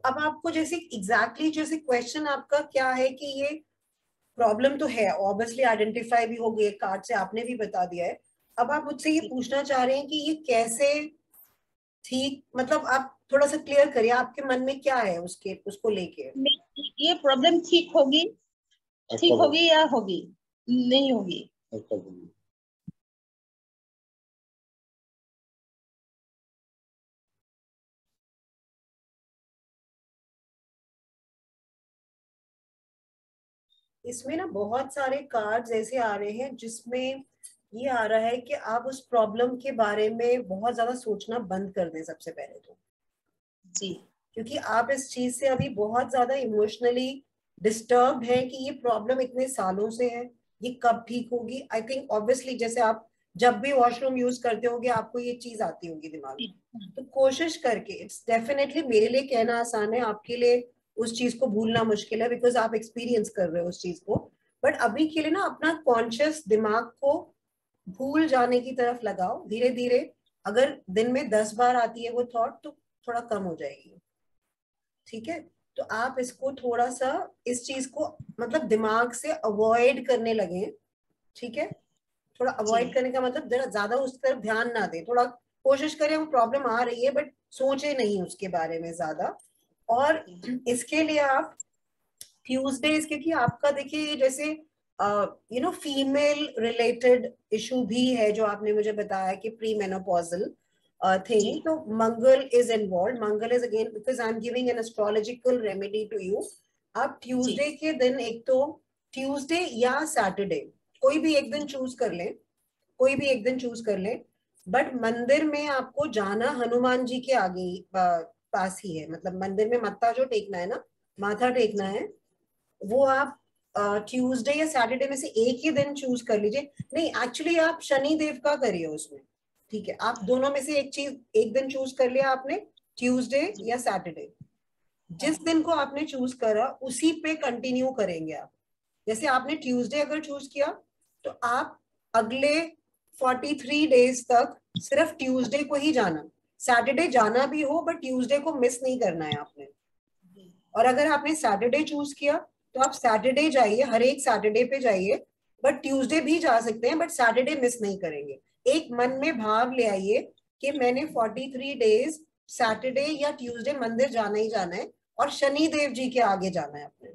Speaker 2: अब आपको जैसे एग्जैक्टली जैसे क्वेश्चन आपका क्या है कि ये प्रॉब्लम तो है, ऑब्वियसली आइडेंटिफाई भी हो गई, कार्ड से आपने भी बता दिया है। अब आप मुझसे ये पूछना चाह रहे हैं कि ये कैसे ठीक, मतलब आप थोड़ा सा क्लियर करिए, आपके मन में क्या है उसको लेके?
Speaker 14: ये प्रॉब्लम ठीक होगी या होगी नहीं होगी?
Speaker 2: इसमें ना बहुत सारे कार्ड्स ऐसे आ रहे हैं जिसमें ये आ रहा है कि आप उस प्रॉब्लम के बारे में बहुत ज्यादा सोचना बंद कर दें सबसे पहले तो।
Speaker 14: जी,
Speaker 2: क्योंकि आप इस चीज से अभी बहुत ज्यादा इमोशनली डिस्टर्ब है कि ये प्रॉब्लम इतने सालों से है, ये कब ठीक होगी। आई थिंक ऑब्वियसली जैसे आप जब भी वॉशरूम यूज करते होगे आपको ये चीज आती होगी दिमाग में, तो कोशिश करके, इट्स डेफिनेटली मेरे लिए कहना आसान है, आपके लिए उस चीज को भूलना मुश्किल है बिकॉज आप एक्सपीरियंस कर रहे हो उस चीज को। बट अभी के लिए ना अपना कॉन्शियस दिमाग को भूल जाने की तरफ लगाओ धीरे धीरे। अगर दिन में 10 बार आती है वो थॉट तो थोड़ा कम हो जाएगी, ठीक है। तो आप इसको थोड़ा सा इस चीज को मतलब दिमाग से अवॉइड करने लगे, ठीक है। थोड़ा अवॉइड करने का मतलब ज्यादा उस तरफ ध्यान ना दें, थोड़ा कोशिश करें, वो प्रॉब्लम आ रही है बट सोचे नहीं उसके बारे में ज्यादा। और इसके लिए आप ट्यूसडेज, क्योंकि आपका देखिए जैसे फीमेल रिलेटेड इशू भी है जो आपने मुझे बताया कि प्री मेनोपॉजल थिंग, तो Mangal is involve. Mangal is again because I am giving an astrological remedy to you. आप ट्यूसडे के दिन, एक तो ट्यूसडे या सैटरडे कोई भी एक दिन चूज कर लें, कोई भी एक दिन चूज कर लें, बट मंदिर में आपको जाना हनुमान जी के आगे पास ही है, मतलब मंदिर में मत्था जो टेकना है ना, माथा टेकना है, वो आप ट्यूसडे या सैटरडे में से एक ही दिन चूज कर लीजिए। नहीं, एक्चुअली आप शनि देव का करिए उसमें, ठीक है। आप दोनों में से एक दिन चूज कर लिया आपने, ट्यूसडे या सैटरडे। जिस दिन को आपने चूज करा उसी पे कंटिन्यू करेंगे आप। जैसे आपने ट्यूसडे अगर चूज किया तो आप अगले 43 डेज तक सिर्फ ट्यूसडे को ही जाना, सैटरडे जाना भी हो बट ट्यूसडे को मिस नहीं करना है आपने। और अगर आपने सैटरडे चूज किया तो आप सैटरडे जाइए, हर एक सैटरडे पे जाइए, बट ट्यूसडे भी जा सकते हैं, बट सैटरडे मिस नहीं करेंगे। एक मन में भाव ले आइए कि मैंने 43 डेज सैटरडे या ट्यूसडे मंदिर जाना ही जाना है और शनि देव जी के आगे जाना है अपने।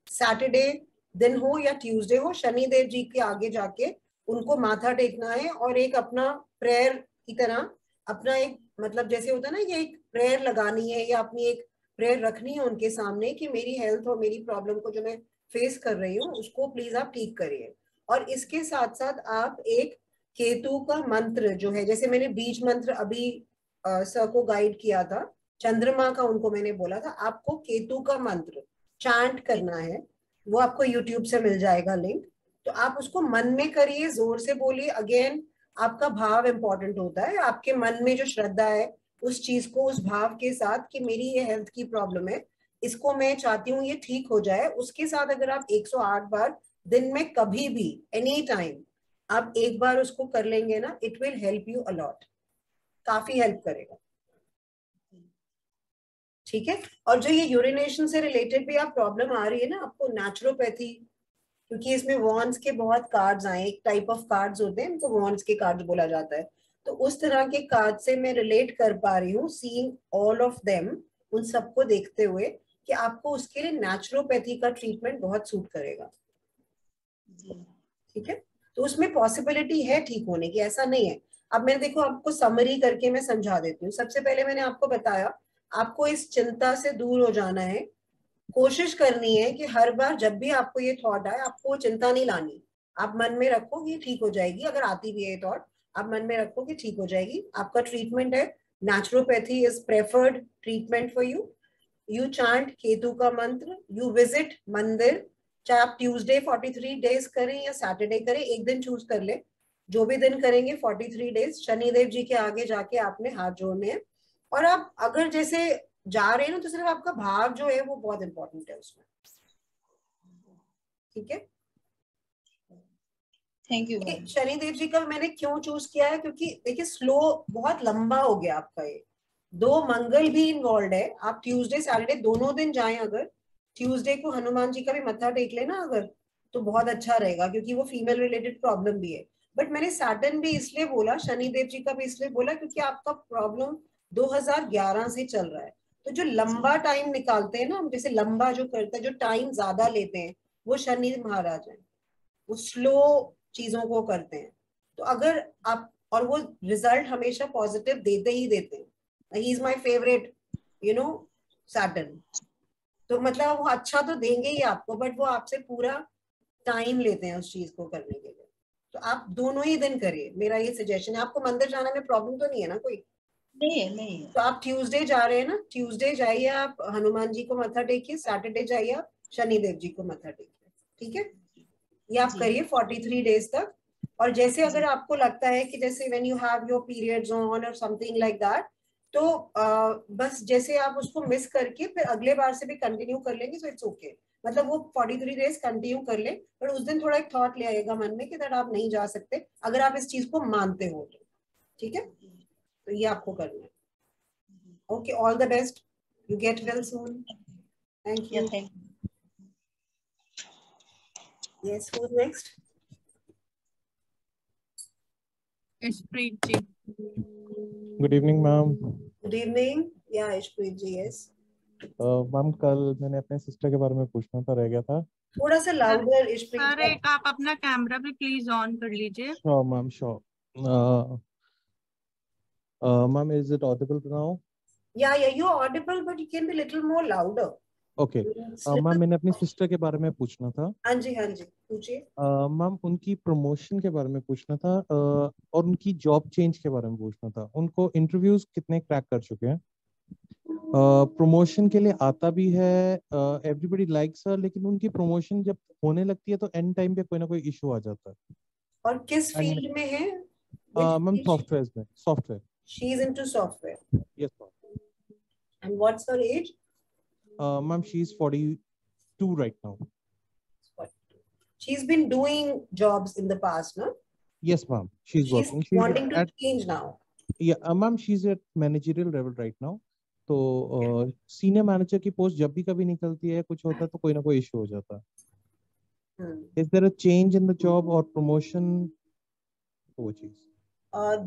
Speaker 2: सैटरडे दिन हो या ट्यूसडे हो, शनि देव जी के आगे जाके उनको माथा टेकना है और एक अपना प्रेयर की तरह अपना एक मतलब जैसे होता है ना, ये एक प्रेयर लगानी है या अपनी एक प्रेयर रखनी है उनके सामने कि मेरी हेल्थ और मेरी प्रॉब्लम को जो मैं फेस कर रही हूँ उसको प्लीज आप ठीक करिए। और इसके साथ साथ आप एक केतु का मंत्र जो है, जैसे मैंने बीज मंत्र अभी सर को गाइड किया था, चंद्रमा का उनको मैंने बोला था, आपको केतु का मंत्र चांट करना है, वो आपको यूट्यूब से मिल जाएगा लिंक। तो आप उसको मन में करिए, जोर से बोलिए। अगेन आपका भाव इंपॉर्टेंट होता है, आपके मन में जो श्रद्धा है उस चीज को उस भाव के साथ कि मेरी ये हेल्थ की प्रॉब्लम है, इसको मैं चाहती हूँ ये ठीक हो जाए, उसके साथ अगर आप 108 बार दिन में कभी भी एनी टाइम आप एक बार उसको कर लेंगे ना, it will help you a lot, काफी हेल्प करेगा, ठीक है। और जो ये यूरिनेशन से रिलेटेड भी आप प्रॉब्लम आ रही है ना आपको, नेचुरोपैथी, क्योंकि इसमें वॉन्स के बहुत कार्ड्स आए, एक टाइप ऑफ कार्ड्स होते हैं इनको वॉन्स के कार्ड्स बोला जाता है, तो उस तरह के कार्ड से मैं रिलेट कर पा रही हूँ, सीइंग ऑल ऑफ देम, उन सबको देखते हुए कि आपको उसके लिए नेचुरोपैथी का ट्रीटमेंट बहुत सूट करेगा, ठीक है। तो उसमें पॉसिबिलिटी है ठीक होने की, ऐसा नहीं है। अब मैं देखो आपको समरी करके मैं समझा देती हूँ। सबसे पहले मैंने आपको बताया आपको इस चिंता से दूर हो जाना है, कोशिश करनी है कि हर बार जब भी आपको ये थॉट आए आपको चिंता नहीं लानी, आप मन में रखो कि ठीक हो जाएगी। अगर आती भी है थॉट आप मन में रखो कि ठीक हो जाएगी। आपका ट्रीटमेंट है naturopathy is preferred treatment for you. You chant Ketu का मंत्र, यू विजिट मंदिर, चाहे आप ट्यूसडे 43 डेज करें या सैटरडे करें, एक दिन चूज कर ले, जो भी दिन करेंगे 43 डेज शनिदेव जी के आगे जाके आपने हाथ जोड़ने हैं। और आप अगर जैसे जा रहे हैं ना तो सिर्फ आपका भाव जो है वो बहुत इंपॉर्टेंट है उसमें, ठीक है।
Speaker 14: Thank you.
Speaker 2: शनिदेव जी का मैंने क्यों चूज किया है, क्योंकि देखिए स्लो बहुत लंबा हो गया आपका, ये 2 मंगल भी इन्वॉल्व है। आप ट्यूसडे सैटरडे दोनों दिन जाएं, अगर ट्यूसडे को हनुमान जी का भी मत्था टेक लेना अगर, तो बहुत अच्छा रहेगा, क्योंकि वो फीमेल रिलेटेड प्रॉब्लम भी है। बट मैंने सैटर्न भी इसलिए बोला, शनिदेव जी का भी इसलिए बोला क्योंकि आपका प्रॉब्लम 2011 से चल रहा है। तो जो लंबा टाइम निकालते हैं ना हम, जैसे लंबा जो करते हैं, जो टाइम ज्यादा लेते हैं, वो शनि महाराज है, वो स्लो चीजों को करते हैं। तो अगर आप, और वो रिजल्ट हमेशा पॉजिटिव देते ही देते हैं। He is my favourite Saturn, तो मतलब वो अच्छा तो देंगे ही आपको, बट वो आपसे पूरा टाइम लेते हैं उस चीज को करने के लिए। तो आप दोनों ही दिन करिए, मेरा ये सजेशन है। आपको मंदिर जाने में प्रॉब्लम तो नहीं है ना कोई?
Speaker 14: नहीं है।
Speaker 2: तो आप ट्यूसडे जा रहे हैं ना, ट्यूसडे जाइए आप हनुमान जी को मत्था टेकिए, सैटरडे जाइए आप शनिदेव जी को मत्था टेकिए, ठीक है। ये आप करिए 43 डेज तक। और जैसे अगर आपको लगता है कि जैसे when you have your periods on और समथिंग लाइक दैट, तो बस जैसे आप उसको मिस करके फिर अगले बार से भी कंटिन्यू कर लेंगे, सो इट्स ओके। मतलब वो 43 डेज कंटिन्यू कर ले, पर उस दिन थोड़ा एक थॉट ले आएगा मन में कि दैट आप नहीं जा सकते अगर आप इस चीज को मानते हो तो, ठीक है? तो ये आपको करना है। Okay, all the best, you get well soon. Thank you. Yes, who is next?
Speaker 1: Ishpreet ji.
Speaker 15: Good evening ma'am.
Speaker 2: Good evening. या इशप्रीत जी, यस।
Speaker 15: मैम कल मैंने अपने सिस्टर के बारे में पूछना था, रह गया था।
Speaker 2: थोड़ा सा लाउडर इशप्रीत।
Speaker 1: सर एक आप अपना कैमरा भी प्लीज ऑन कर लीजिए।
Speaker 15: Sure ma'am, sure. Ma'am, is it Audible now?
Speaker 2: Yeah, you're audible, but you can be little more louder.
Speaker 15: Okay ma'am, मैंने अपनी सिस्टर के बारे में पूछना था।
Speaker 2: हाँ जी पूछिए।
Speaker 15: मैम उनकी प्रमोशन के बारे में पूछना था और उनकी जॉब चेंज के बारे में पूछना था। उनको इंटरव्यूज कितने क्रैक कर चुके हैं? प्रमोशन के लिए आता भी है, एवरीबडी लाइक्स हर, लेकिन उनकी प्रमोशन जब होने लगती है तो एंड टाइम पे कोई ना कोई इशू आ जाता है।
Speaker 2: और किस फील्ड में है?
Speaker 15: मैम सॉफ्टवेयर में। Software.
Speaker 2: She is into software.
Speaker 15: Yes ma'am.
Speaker 2: And what's her age?
Speaker 15: Ma'am she is 42 right now.
Speaker 2: She's been doing jobs in the past, no?
Speaker 15: Yes ma'am, she's working. She's
Speaker 2: wanting to change now.
Speaker 15: Yeah ma'am, she's at managerial level right now. तो सीनियर मैनेजर की पोस्ट जब भी कभी निकलती है, कुछ होता है तो कोई ना कोई इशू हो जाता है। Is there a change in the job or promotion? वो चीज।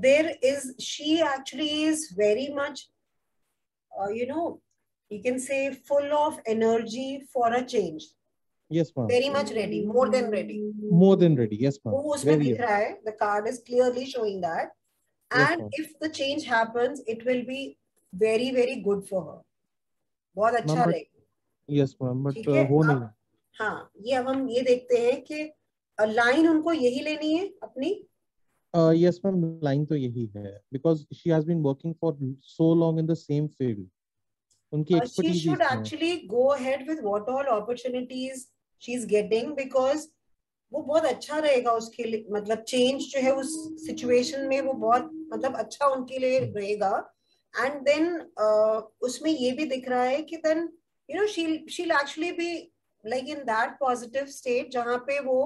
Speaker 2: There is. She actually is very much, you can say full of energy for a change.
Speaker 15: Yes ma'am.
Speaker 2: Very much ready, more than ready.
Speaker 15: More than ready, yes ma'am.
Speaker 2: वो उसमें दिख रहा है, the card is clearly showing that. And yes, if the change happens, it will be very very good for her. बहुत अच्छा रहेगा।
Speaker 15: Yes ma'am, but वो नहीं।
Speaker 2: हाँ, ये अब हम ये देखते हैं कि लाइन उनको यही लेनी है अपनी।
Speaker 15: Yes ma'am, लाइन तो यही है, because she has been working for so long in the same field. उनकी expertise।
Speaker 2: She should actually go ahead with what all opportunities she's getting, because वो बहुत अच्छा रहेगा उसके लिए, मतलब चेंज जो है उस सिचुएशन में वो बहुत मतलब अच्छा उनके लिए रहेगा। एंड देन उसमें ये भी दिख रहा है कि then she'll actually be like in that positive state जहाँ पे वो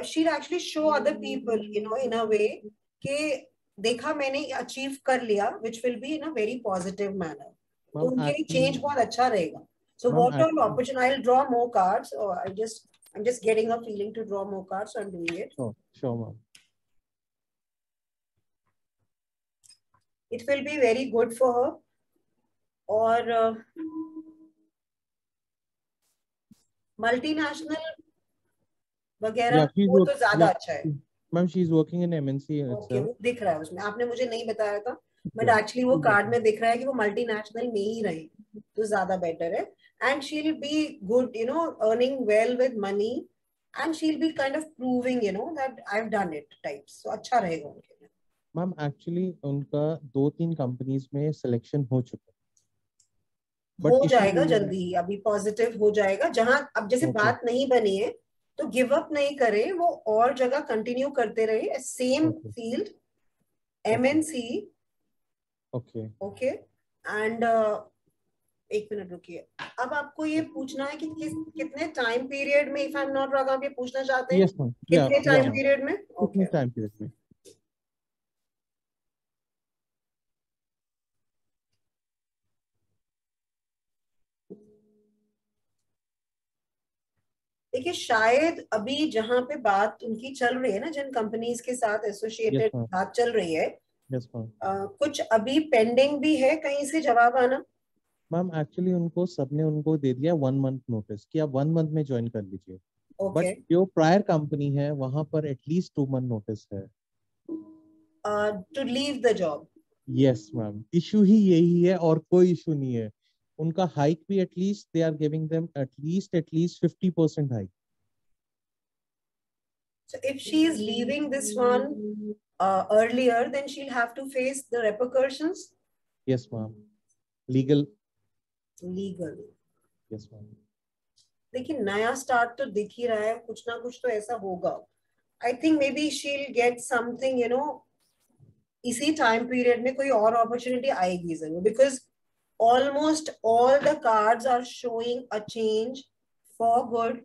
Speaker 2: she'll actually show other people in a way कि देखा मैंने अचीव कर लिया, which will be in a very positive manner. तो उनके लिए चेंज बहुत अच्छा रहेगा। So what all opportunity? I'll draw more cards, or I'm just getting a feeling to draw more cards, so I'm doing it.
Speaker 15: Sure ma'am.
Speaker 2: It will be very good for her. और मल्टीनेशनल वगैरह वो तो ज्यादा अच्छा है।
Speaker 15: Ma'am she is working in MNC.
Speaker 2: Okay, वो दिख रहा है उसमें, आपने मुझे नहीं बताया था, बट एक्चुअली वो कार्ड में दिख रहा है कि वो मल्टीनेशनल में ही रहे तो ज्यादा बेटर है। And she'll be good, earning well with money, and she'll be kind of proving, that I've done it types. So अच्छा रहेगा उनके लिए।
Speaker 15: मैम एक्चुअली उनका 2-3 कंपनीज में सिलेक्शन हो चुका है।
Speaker 2: हो जाएगा जल्दी ही, अभी पॉजिटिव हो जाएगा। जहां अब जैसे बात नहीं बनी है तो गिव अप नहीं करें, वो और जगह कंटिन्यू करते रहे, same field, MNC। Okay and एक मिनट रुकिए, अब आपको ये पूछना है कि कितने टाइम पीरियड में, if I am not wrong, आप ये पूछना चाहते हैं? कितने टाइम पीरियड में?
Speaker 15: कितने टाइम पीरियड में?
Speaker 2: देखिए शायद अभी जहां पे बात उनकी चल रही है ना, जिन कंपनीज के साथ एसोसिएटेड बात चल रही है, कुछ अभी पेंडिंग भी है कहीं से जवाब आना।
Speaker 15: मैम एक्चुअली सबने उनको दे दिया 1 मंथ नोटिस कि आप 1 मंथ में ज्वाइन कर लीजिए। बट जो प्रायर कंपनी है वहां पर एटलीस्ट 2 मंथ नोटिस है
Speaker 2: to leave the job.
Speaker 15: Yes ma'am, issue ही यही है और कोई इशू नहीं है। उनका हाइक भी at least they are giving them at least 50% hike.
Speaker 2: So if she is leaving this one earlier, then she'll have to face the repercussions.
Speaker 15: Yes ma'am, legal. Yes ma'am.
Speaker 2: देखिए नया स्टार्ट तो दिख ही रहा है, कुछ ना कुछ तो ऐसा होगा। I think maybe she'll get something, इसी टाइम पीरियड में कोई और अपॉर्चुनिटी आएगी जरूर, because almost all the cards are showing a change for good.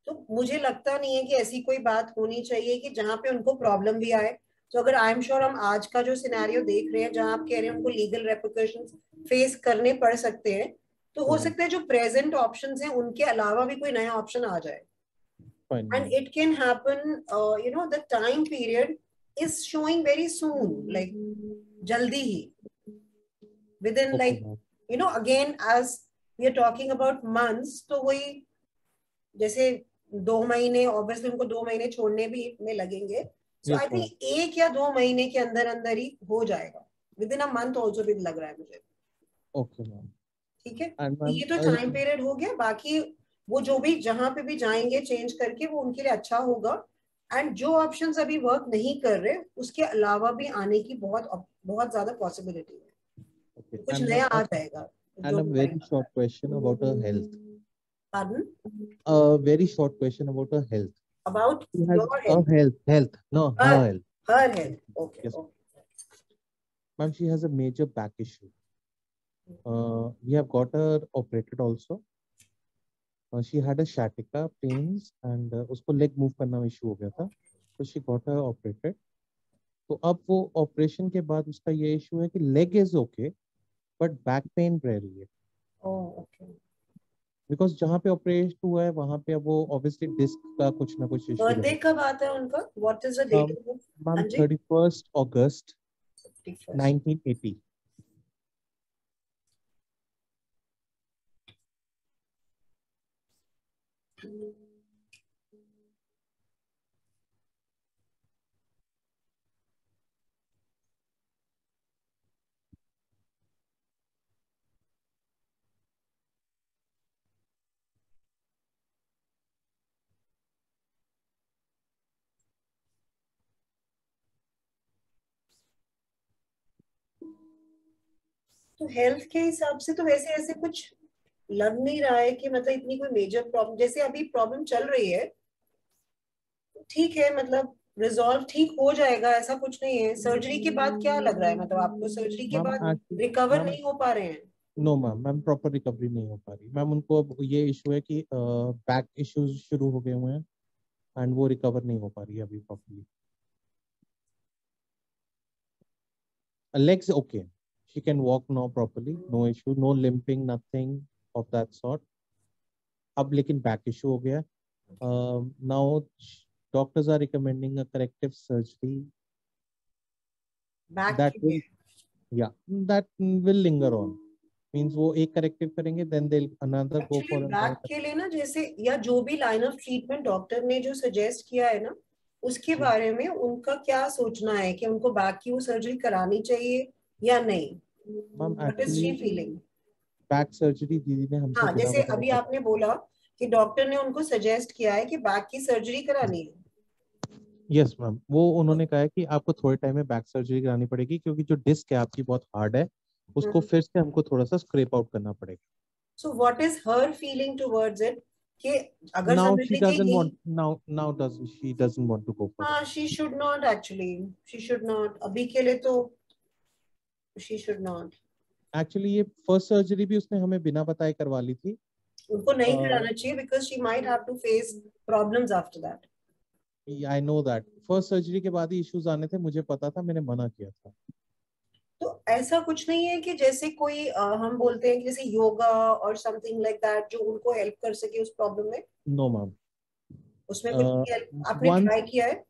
Speaker 2: तो मुझे लगता नहीं है कि ऐसी कोई बात होनी चाहिए कि जहाँ पे उनको प्रॉब्लम भी आए। तो अगर आई एम श्योर हम आज का जो सिनेरियो देख रहे हैं जहाँ आप कह रहे हैं उनको लीगल रेपरकशंस फेस करने पड़ सकते हैं, तो हो सकता है जो प्रेजेंट ऑप्शंस हैं उनके अलावा भी कोई नया ऑप्शन आ जाए। And it can happen, you know, the time period is showing very soon, like jaldi hi, within like, you know, again as we are talking about months, तो वही जैसे 2 महीने ऑब्वियसली उनको 2 महीने छोड़ने भी में लगेंगे, सो आई थिंक 1 या 2 महीने के अंदर अंदर ही हो जाएगा, with in a month also भी लग रहा है मुझे।
Speaker 15: ओके मैम,
Speaker 2: ठीक है, ये तो टाइम पीरियड हो गया। बाकी वो जो भी जहां पे भी जाएंगे चेंज करके वो उनके लिए अच्छा होगा। एंड जो ऑप्शंस अभी वर्क नहीं कर रहे उसके अलावा भी आने की बहुत ज्यादा पॉसिबिलिटी है, कुछ नया आ जाएगा।
Speaker 15: And a very short question about her health.
Speaker 2: Pardon?
Speaker 15: A very short question about her health.
Speaker 2: About your health?
Speaker 15: Health. No, her health.
Speaker 2: Her health. Okay.
Speaker 15: Yes. Ma'am, she has a major back issue. We have got her operated also. She had a sciatica pains and उसको leg move करना issue हो गया था, तो she got her operated. तो अब वो ऑपरेशन के बाद उसका ये इशू है कि leg is okay, but back pain रह रही है।
Speaker 2: Oh, okay.
Speaker 15: Because जहाँ पे ऑपरेशन हुआ है वहाँ पे अब वो obviously डिस्क का कुछ ना कुछ इशू है।
Speaker 2: बर्थडे कब आता है उनका? What is the date?
Speaker 15: Ma'am, 31st August 1980.
Speaker 2: तो हेल्थ के हिसाब से तो वैसे ऐसे कुछ लग नहीं रहा है कि मतलब इतनी कोई मेजर प्रॉब्लम, जैसे अभी प्रॉब्लम चल रही है ठीक है, मतलब रिजॉल्व ठीक हो जाएगा, ऐसा कुछ नहीं है। सर्जरी के बाद क्या लग रहा है, मतलब आपको सर्जरी के बाद रिकवर नहीं हो पा रहे हैं?
Speaker 15: नो मैम, प्रॉपर रिकवरी नहीं हो पा रही मैम। उनको अब ये इशू है कि बैक इश्यूज शुरू हो गए हुए हैं एंड वो रिकवर नहीं हो पा रही है अभी properly. Legs okay, she can walk now properly, no issue, no limping, nothing of that sort. अब लेकिन बैक इशू हो गया। now doctors are recommending a corrective surgery
Speaker 2: back
Speaker 15: that will, yeah, that will linger on, means वो एक करेक्टिव करेंगे then they'll another go for
Speaker 2: back के लिए ना, जैसे या जो भी लाइन ऑफ ट्रीटमेंट डॉक्टर ने जो सजेस्ट किया है ना, उसके बारे में उनका क्या सोचना है कि उनको बैक की वो सर्जरी करानी चाहिए या नहीं? What is she feeling?
Speaker 15: Back surgery दीदी ने हमसे
Speaker 2: जैसे अभी आपने बोला कि डॉक्टर ने उनको सजेस्ट किया है कि बैक की सर्जरी करानी है।
Speaker 15: यस मैम, वो उन्होंने कहा है कि आपको थोड़े टाइम में बैक सर्जरी करानी पड़ेगी क्योंकि जो डिस्क है आपकी बहुत हार्ड है, उसको फिर से हमको थोड़ा सा स्क्रैप आउट करना पड़ेगा।
Speaker 2: So what is her feeling towards it कि अगर
Speaker 15: now she doesn't want now doesn't she doesn't want to go for
Speaker 2: it. she should not actually, she should not, अभी के लिए तो she should not
Speaker 15: actually। ये फर्स्ट सर्जरी भी उसने हमें बिना बताए करवा ली थी,
Speaker 2: उनको नहीं कराना चाहिए because she might have to face problems after that.
Speaker 15: I know that first surgery के बाद ही इश्यूज आने थे, मुझे पता था, मैंने मना किया था।
Speaker 2: तो ऐसा कुछ नहीं है कि जैसे कोई हम बोलते हैं कि जैसे योगा और समथिंग लाइक दैट जो उनको हेल्प कर सके उस प्रॉब्लम में?
Speaker 15: नो मैम,
Speaker 2: उसमें कुछ आपने ट्राई किया है?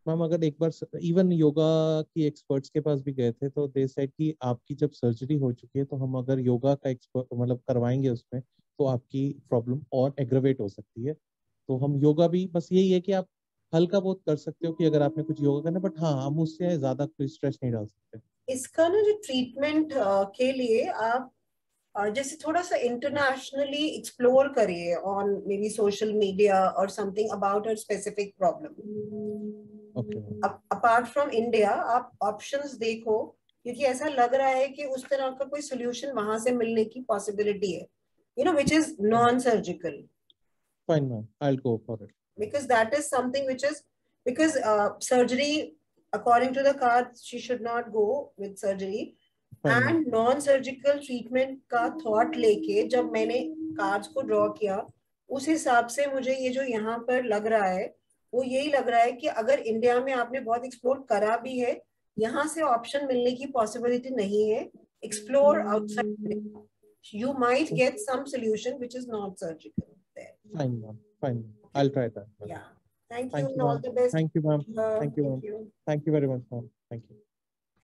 Speaker 15: मैम अगर एक बार इवन योगा की एक्सपर्ट्स के पास भी गए थे तो दे सेड कि आपकी जब सर्जरी हो चुकी है तो हम अगर योगा का एक्सपर्ट मतलब करवाएंगे उसमें तो आपकी प्रॉब्लम और एग्रेवेट हो सकती है। तो हम योगा भी बस यही है कि आप हल्का बहुत कर सकते हो कि अगर आपने कुछ योगा करना, बट हाँ हम उससे ज्यादा कोई स्ट्रेस नहीं डाल सकते।
Speaker 2: इसका ना जो ट्रीटमेंट के लिए आप जैसे थोड़ा सा इंटरनेशनली एक्सप्लोर करिए on maybe social media और something about her specific problem. Apart from India आप ऑप्शंस देखो, क्योंकि ऐसा लग रहा है कि उस तरह का कोई सोल्यूशन वहां से मिलने की पॉसिबिलिटी है, you know, which is non-surgical.
Speaker 15: Fine ma'am, I'll go for it.
Speaker 2: Because that is something which is, because surgery according to the cards she should not go with surgery. And non-surgical treatment का thought लेके जब मैंने cards को draw किया उस हिसाब से मुझे ये जो यहाँ पर लग रहा है वो यही लग रहा है कि अगर इंडिया में आपने बहुत एक्सप्लोर करा भी है, यहाँ से ऑप्शन मिलने की पॉसिबिलिटी नहीं है. Explore outside, you might get some solution which is not surgical there.
Speaker 15: Fine, ma'am. Fine. I'll try that.
Speaker 2: Yeah. Thank you.
Speaker 15: Thank you,
Speaker 2: All the best.
Speaker 15: Thank you, ma'am. Thank you, ma'am.
Speaker 2: Thank you.
Speaker 15: Thank you very much, ma'am. Thank you.